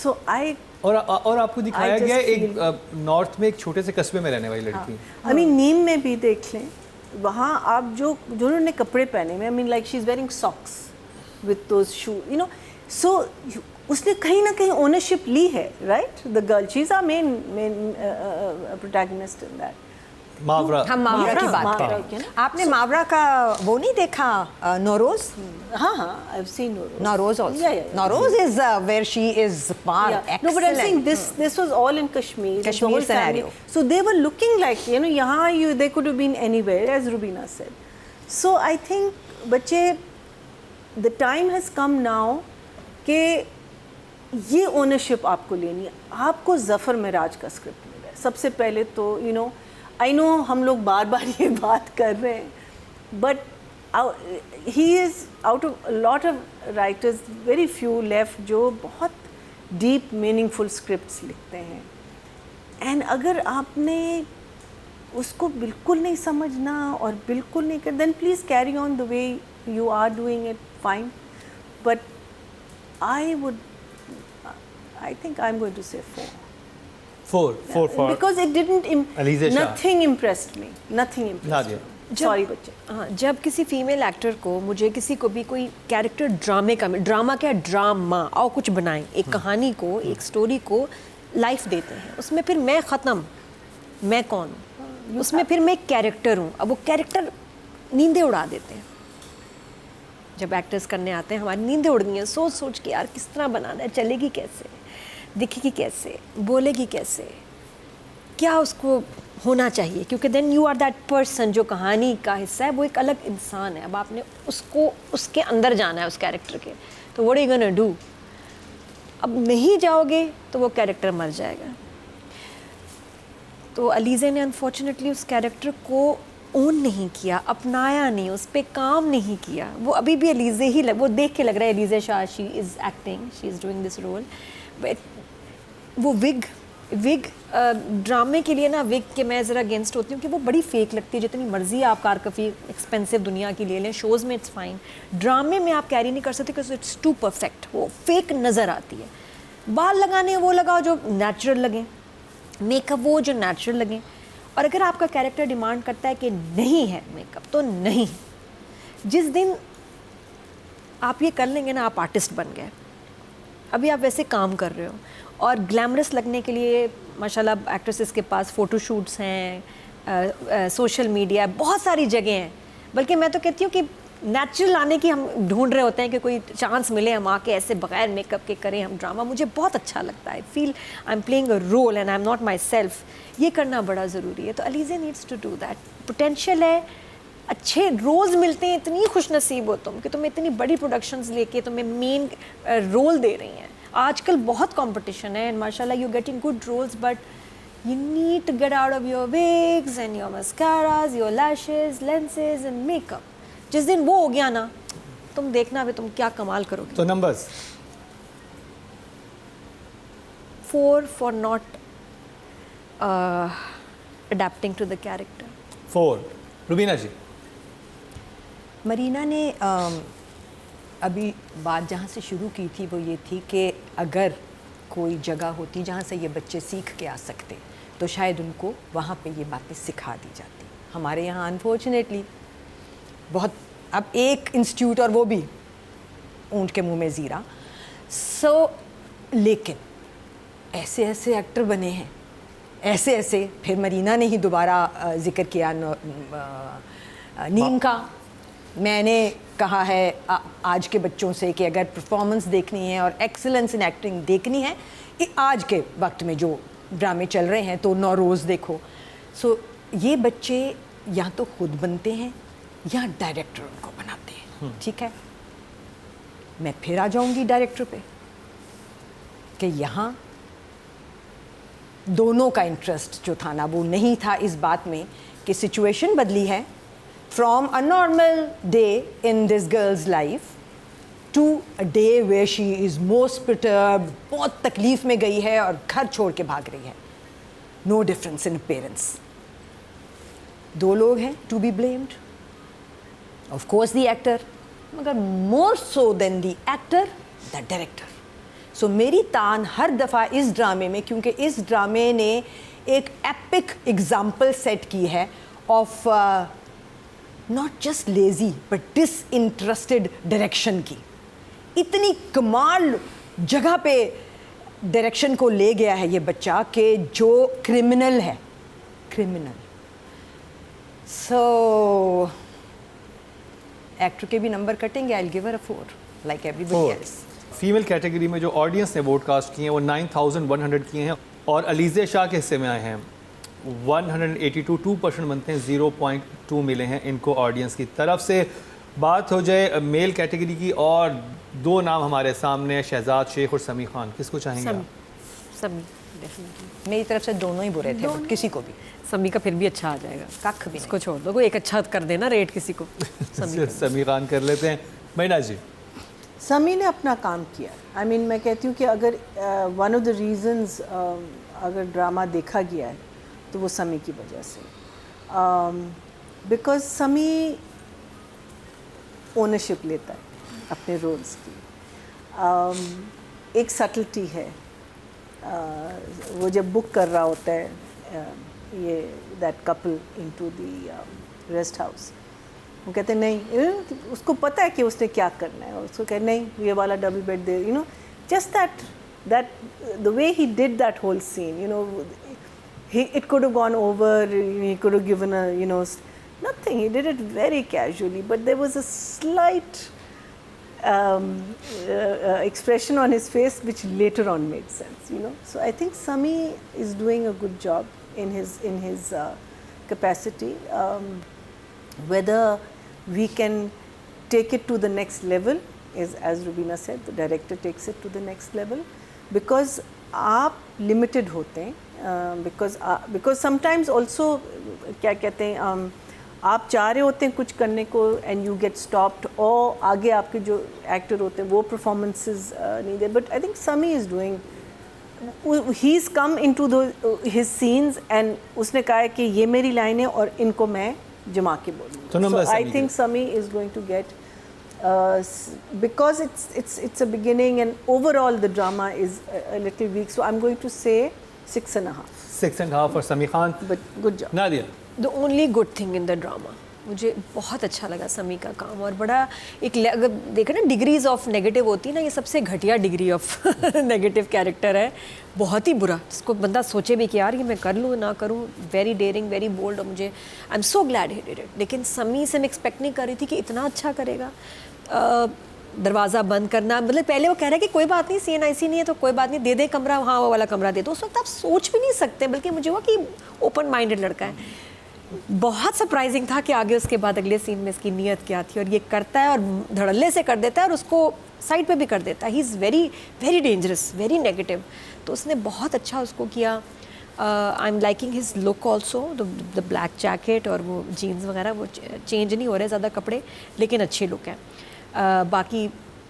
S4: सो आई
S1: और आपको दिखाया गया एक नॉर्थ में एक छोटे से कस्बे में रहने वाली लड़की।
S4: आई मीन नीम में भी देख लें, वहाँ आप जो उन्होंने कपड़े पहने हुए, I mean like she is wearing socks with those shoe, you know, so उसने कहीं ना कहीं ओनरशिप ली है, right? The girl, she is our main protagonist in that.
S1: Mavra,
S2: हम मावरा की बात
S4: मावरा
S2: करें।
S4: की ना?
S2: आपने मावरा का वो नहीं देखा, नौरोज?
S4: हाँ, I have seen
S2: Nauroz also.
S4: Yeah.
S2: Nauroz is where she is far excellent.
S4: No, but I'm saying this was all in Kashmir. It's the
S2: Kashmir
S4: whole family.
S2: scenario.
S4: So they were looking like, you know, यहाँ they could have been anywhere, as Rubina said. So I think बच्चे, the time has come now कि ये ownership आपको लेनी है। आपको ज़फ़र मिराज का script मिला है। सबसे पहले तो, you know, I know हम लोग बार बार ये बात कर रहे हैं, but he is out of lot of writers, very few left जो बहुत डीप मीनिंगफुल स्क्रिप्ट्स लिखते हैं। एंड अगर आपने उसको बिल्कुल नहीं समझना और बिल्कुल नहीं कर, then please carry on the way you are doing it fine, but I think I'm going to say 4.
S1: 4 for
S4: Because it didn't,
S1: Alize Shah.
S4: nothing impressed me. Nothing impressed
S1: Nadia.
S4: me. Sorry बच्चे।
S3: हाँ, जब किसी female actor को, मुझे किसी को भी कोई कैरेक्टर ड्रामे का, ड्रामा क्या, ड्रामा और कुछ बनाएं, एक कहानी को, एक स्टोरी को लाइफ देते हैं, उसमें फिर मैं ख़त्म, मैं कौन हूँ, उसमें फिर मैं एक कैरेक्टर हूँ। अब वो कैरेक्टर नींदें उड़ा देते हैं। जब एक्टर्स करने आते हैं हमारी नींदें उड़ गई हैं सोच सोच के, यार किस तरह बनाना है, चलेगी कैसे, दिखेगी कैसे, बोलेगी कैसे, क्या उसको होना चाहिए, क्योंकि then you are that person जो कहानी का हिस्सा है, वो एक अलग इंसान है। अब आपने उसको उसके अंदर जाना है उस कैरेक्टर के, तो what are you gonna do. अब नहीं जाओगे तो वो कैरेक्टर मर जाएगा। तो अलीज़े ने अनफॉर्चुनेटली उस कैरेक्टर को ओन नहीं किया, अपनाया नहीं, उस पर काम नहीं किया। वो अभी भी अलीज़े ही वो देख के लग रहा है Alizeh Shah, she is acting, she is doing this role, but वो विग ड्रामे के लिए ना, विग के मैं ज़रा अगेंस्ट होती हूँ कि वो बड़ी फेक लगती है। जितनी मर्जी आप कारकफी एक्सपेंसिव दुनिया की ले लें, शोज़ में इट्स फाइन, ड्रामे में आप कैरी नहीं कर सकते बिकॉज इट्स टू परफेक्ट, वो फेक नज़र आती है। बाल लगाने वो लगाओ जो नेचुरल लगें, मेकअप वो जो नेचुरल लगें, और अगर आपका कैरेक्टर डिमांड करता है कि नहीं है मेकअप तो नहीं। जिस दिन आप ये कर लेंगे ना, आप आर्टिस्ट बन गए। अभी आप वैसे काम कर रहे हो और ग्लैमरस लगने के लिए माशाल्लाह एक्ट्रेसेस के पास फ़ोटोशूट्स हैं, सोशल मीडिया, बहुत सारी जगह हैं। बल्कि मैं तो कहती हूँ कि नेचुरल आने की हम ढूंढ रहे होते हैं कि कोई चांस मिले हम आके ऐसे बगैर मेकअप के करें हम ड्रामा। मुझे बहुत अच्छा लगता है, feel I am playing a role and I am not myself. ये करना बड़ा ज़रूरी है। तो Alizeh needs to do that. Potential है, अच्छे रोल्स मिलते हैं, इतनी खुश नसीब हो तुम कि तुम्हें इतनी बड़ी प्रोडक्शंस लेके तुम्हें मेन रोल दे रही हैं। आजकल बहुत कंपटीशन है एंड माशाल्लाह you getting good roles, but you need to get out of your wigs and your mascaras, your lashes, lenses and makeup. जिस दिन वो हो गया ना, तुम देखना वे तुम क्या कमाल करोगे।
S1: तो numbers
S3: 4 for not adapting to the character.
S1: 4 Rubina ji.
S2: Marina ने अभी बात जहाँ से शुरू की थी वो ये थी कि अगर कोई जगह होती जहाँ से ये बच्चे सीख के आ सकते तो शायद उनको वहाँ पे ये बातें सिखा दी जाती। हमारे यहाँ अनफॉर्चुनेटली बहुत, अब एक इंस्टीट्यूट और वो भी ऊँट के मुंह में ज़ीरा। लेकिन ऐसे ऐसे एक्टर बने हैं, ऐसे ऐसे। फिर मरीना ने ही दोबारा जिक्र किया नीम का। मैंने कहा है आज के बच्चों से कि अगर परफॉर्मेंस देखनी है और एक्सीलेंस इन एक्टिंग देखनी है आज के वक्त में जो ड्रामे चल रहे हैं तो नौरोज़ देखो। ये बच्चे या तो खुद बनते हैं या डायरेक्टर उनको बनाते हैं। ठीक है, मैं फिर आ जाऊंगी डायरेक्टर पे कि यहाँ दोनों का इंटरेस्ट जो था ना वो नहीं था इस बात में कि सिचुएशन बदली है from a normal day in this girl's life to a day where she is most perturbed, बहुत तकलीफ़ में गई है और घर छोड़ के भाग रही है। No difference in parents. दो लोग हैं to be blamed, of course the actor, मगर more so than the actor the director. So मेरी तान हर दफ़ा इस ड्रामे में, क्योंकि इस ड्रामे ने एक एपिक एग्जाम्पल सेट की है of not just lazy but disinterested direction की। इतनी कमाल जगह पे डायरेक्शन को ले गया है ये बच्चा कि जो क्रिमिनल है, क्रिमिनल। सो एक्टर के भी नंबर कटेंगे, I will give her a 4 like everybody else.
S1: Female category में जो ऑडियंस ने वोट कास्ट किए हैं वो 9100 किए हैं और अलीज़े शाह के हिस्से में आए हैं 182, 2% बनते हैं, 0.2 मिले हैं इनको ऑडियंस की तरफ से। बात हो जाए मेल कैटेगरी की और 2 नाम हमारे सामने, शहजाद शेख और समी खान, किसको चाहेंगे आप?
S3: समी। डेफिनेटली।
S2: मेरी तरफ से दोनों ही बुरे थे, but किसी को भी
S3: समी का फिर भी अच्छा आ जाएगा,
S2: कख भी
S3: इसको छोड़ दो, कोई एक अच्छा कर देना रेट किसी को।
S1: समी खान कर लेते हैं। मैना जी,
S4: समी ने अपना काम किया। आई मीन मैं कहती हूँ कि अगर वन ऑफ द रीजंस अगर ड्रामा देखा गया है तो वो समी की वजह से, बिकॉज समी ओनरशिप लेता है अपने रोल्स की। एक सटलिटी है, वो जब बुक कर रहा होता है ये that couple into the rest house, वो कहते हैं नहीं, उसको पता है कि उसने क्या करना है, और उसको कहते नहीं ये वाला डबल बेड दे, you know, just that the way he did that whole scene, you know, it could have gone over, he could have given a, you know, nothing, he did it very casually, but there was a slight expression on his face which later on made sense, you know. So I think Sami is doing a good job in his capacity. Whether we can take it to the next level is, as Rubina said, the director takes it to the next level, because आप limited होते हैं, because sometimes also क्या कहते हैं, आप चाह रहे होते हैं कुछ करने को and you get stopped, और आगे आपके जो एक्टर होते हैं वो performances नहीं दे, but I think Sami is doing, he's come into his scenes and उसने कहा है कि ये मेरी लाइन है और इनको मैं जमा के बोलूँगा. So I think Sami is going to get, because it's a beginning and overall the drama is a little weak, so I'm going to say 6.5.
S1: 6.5 for Sami Khan.
S4: But good job.
S1: Nadia.
S3: The only good thing in the drama, मुझे बहुत अच्छा लगा समी का काम, और बड़ा एक अगर देखें ना डिग्रीज ऑफ नेगेटिव होती है ना, ये सबसे घटिया डिग्री ऑफ नेगेटिव कैरेक्टर है, बहुत ही बुरा, जिसको बंदा सोचे भी कि यार ये मैं कर लूँ ना करूँ, वेरी डेयरिंग, वेरी बोल्ड, और मुझे I am so glad he did it. लेकिन समी से मैं एक्सपेक्ट नहीं कर रही थी कि इतना अच्छा करेगा। दरवाज़ा बंद करना, मतलब पहले वो कह रहा है कि कोई बात नहीं, सीन ऐसी नहीं है तो कोई बात नहीं, दे दे कमरा, हाँ वो वाला कमरा दे दो, उस वक्त आप सोच भी नहीं सकते, बल्कि मुझे हुआ कि ओपन माइंडेड लड़का है। बहुत सरप्राइजिंग था कि आगे उसके बाद अगले सीन में इसकी नीयत क्या थी, और ये करता है और धड़ल्ले से कर देता है और उसको साइड पे भी कर देता है। He is very very dangerous, very negative, तो उसने बहुत अच्छा उसको किया। I am liking his look also, the black jacket और वो जीन्स वगैरह, वो चेंज नहीं हो रहे ज़्यादा कपड़े, लेकिन अच्छे लुक हैं। बाकी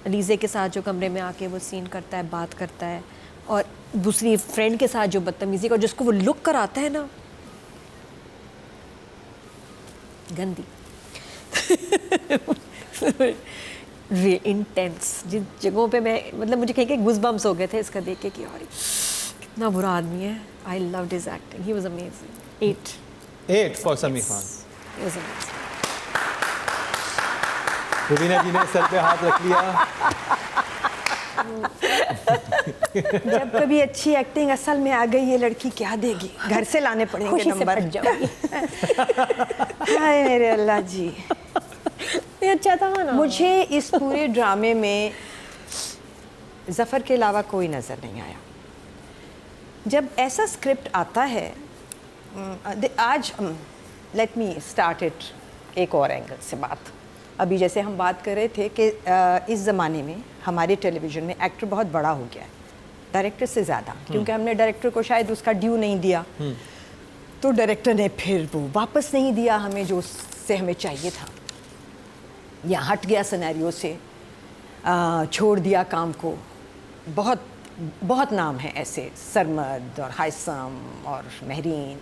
S3: अलीज़े के साथ जो कमरे में आके वो सीन करता है, बात करता है, और दूसरी फ्रेंड के साथ जो बदतमीज़ी का, जिसको वो लुक कराता है ना, गंदी इंटेंस, जिन जगहों पे मैं, मतलब मुझे कहीं के गूज़बम्स हो गए थे इसका देख के कि यार कितना बुरा आदमी है। I loved his acting, he was amazing.
S1: 8 for Sami Khan.
S3: He was amazing.
S1: Rubina ji ने सर पे हाथ रख लिया।
S2: जब कभी अच्छी एक्टिंग असल में आ गई, ये लड़की क्या देगी, घर से लाने पड़ेंगे नंबर। हाय मेरे अल्लाह जी,
S3: ये अच्छा था ना।
S2: मुझे इस पूरे ड्रामे में ज़फ़र के अलावा कोई नज़र नहीं आया। जब ऐसा स्क्रिप्ट आता है, आज लेट मी स्टार्ट इट एक और एंगल से बात। अभी जैसे हम बात कर रहे थे कि इस ज़माने में हमारे टेलीविज़न में एक्टर बहुत बड़ा हो गया है, डायरेक्टर से ज़्यादा, क्योंकि हमने डायरेक्टर को शायद उसका ड्यू नहीं दिया, तो डायरेक्टर ने फिर वो वापस नहीं दिया हमें जो उससे हमें चाहिए था, या हट गया सिनेरियो से, छोड़ दिया काम को। बहुत बहुत नाम है ऐसे, सरमद और हाइसम और महरीन,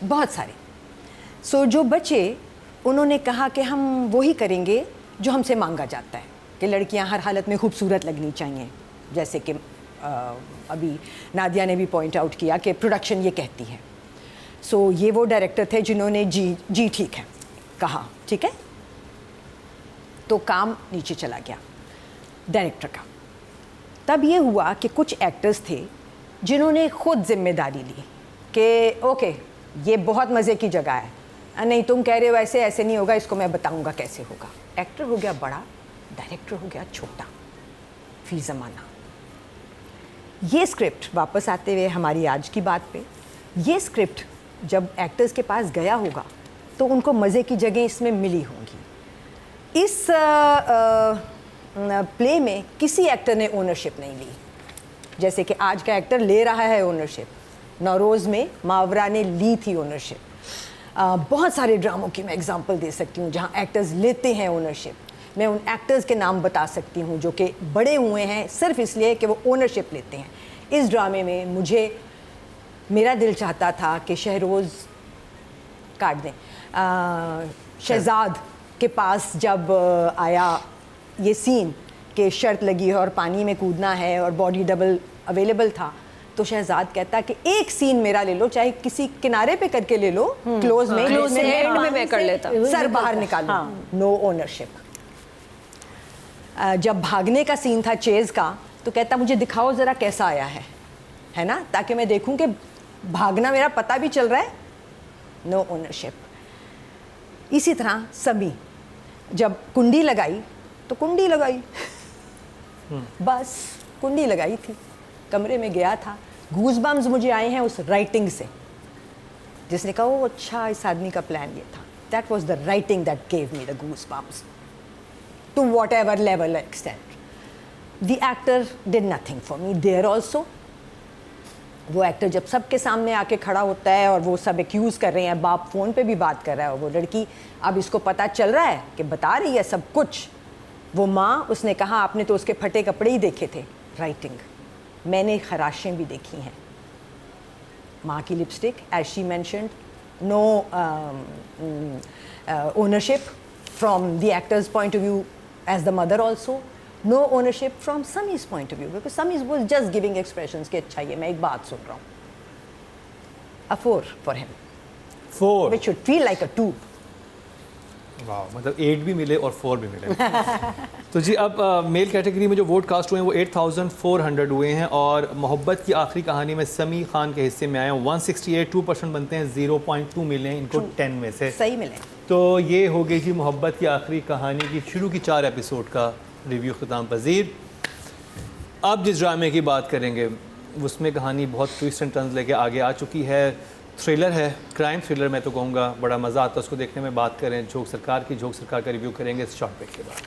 S2: बहुत सारे। सो जो बचे, उन्होंने कहा कि हम वही करेंगे जो हमसे मांगा जाता है, कि लड़कियां हर हालत में खूबसूरत लगनी चाहिए, जैसे कि अभी नादिया ने भी पॉइंट आउट किया कि प्रोडक्शन ये कहती है। सो ये वो डायरेक्टर थे जिन्होंने जी ठीक है कहा, ठीक है, तो काम नीचे चला गया डायरेक्टर का। तब ये हुआ कि कुछ एक्टर्स थे जिन्होंने खुद जिम्मेदारी ली कि ओके ये बहुत मज़े की जगह है, नहीं तुम कह रहे हो ऐसे ऐसे नहीं होगा, इसको मैं बताऊंगा कैसे होगा। एक्टर हो गया बड़ा, डायरेक्टर हो गया छोटा, फी ज़माना। ये स्क्रिप्ट वापस आते हुए हमारी आज की बात पे, ये स्क्रिप्ट जब एक्टर्स के पास गया होगा तो उनको मज़े की जगह इसमें मिली होंगी। इस प्ले में किसी एक्टर ने ओनरशिप नहीं ली, जैसे कि आज का एक्टर ले रहा है ओनरशिप, नौरोज़ में मावरा ने ली थी ओनरशिप। बहुत सारे ड्रामों की मैं एग्जांपल दे सकती हूँ जहाँ एक्टर्स लेते हैं ओनरशिप। मैं उन एक्टर्स के नाम बता सकती हूँ जो कि बड़े हुए हैं सिर्फ इसलिए कि वो ओनरशिप लेते हैं। इस ड्रामे में मेरा दिल चाहता था कि शहरोज़ काट दें, शहजाद के पास जब आया ये सीन कि शर्त लगी है और पानी में कूदना है और बॉडी डबल अवेलेबल था, तो शहजाद कहता कि एक सीन मेरा ले लो, चाहे किसी किनारे पे करके ले लो, क्लोज में,
S3: close में, end में
S2: पानी
S3: मैं कर
S2: से
S3: लेता।
S2: सर बाहर निकालो, नो ओनरशिप। जब भागने का सीन था चेज का, तो कहता मुझे दिखाओ ज़रा कैसा आया है ना, ताकि मैं देखूं कि भागना मेरा पता भी चल रहा है, नो ओनरशिप। इसी तरह समी जब कुंडी लगाई तो कुंडी लगाई, बस कुंडी लगाई थी, कमरे में गया था। गूज़बम्स मुझे आए हैं उस राइटिंग से, जिसने कहा ओ अच्छा इस आदमी का प्लान ये था। That was the writing that gave me the goosebumps to whatever level extent. The actor did nothing for me there also. वो एक्टर जब सबके सामने आके खड़ा होता है और वो सब एक्यूज़ कर रहे हैं, बाप फ़ोन पे भी बात कर रहा है और वो लड़की अब इसको पता चल रहा है कि बता रही है सब कुछ। वो माँ, उसने कहा आपने तो उसके फटे कपड़े ही देखे थे, राइटिंग मैंने खराशें भी देखी हैं। माँ की lipstick, as she mentioned, no ownership from the actor's point of view as the mother also, no ownership from Sami's point of view, because Sami's was just giving expressions कि अच्छा ये मैं एक बात सुन रहा हूँ। A 4 for him,
S1: 4,
S2: which should feel like a 2।
S1: वाह, मतलब 8 भी मिले और 4 भी मिले। तो जी अब मेल कैटेगरी में जो वोट कास्ट हुए हैं वो 8400 हुए हैं और मोहब्बत की आखिरी कहानी में समी खान के हिस्से में आए हैं 168, 2% बनते हैं, 0.2 मिले हैं इनको 10 में से।
S2: सही मिले।
S1: तो ये हो गई जी मोहब्बत की आखिरी कहानी की शुरू की 4 एपिसोड का रिव्यू ख़िताम पजीर। अब जिस ड्रामे की बात करेंगे उसमें कहानी बहुत ट्विस्ट एंड टर्न्स लेके आगे आ चुकी है। थ्रिलर है, क्राइम थ्रिलर मैं तो कहूँगा, बड़ा मज़ा आता है उसको देखने में। बात करें झोंक सरकार की, झोंक सरकार का रिव्यू करेंगे इस शॉर्ट ब्रेक के बाद।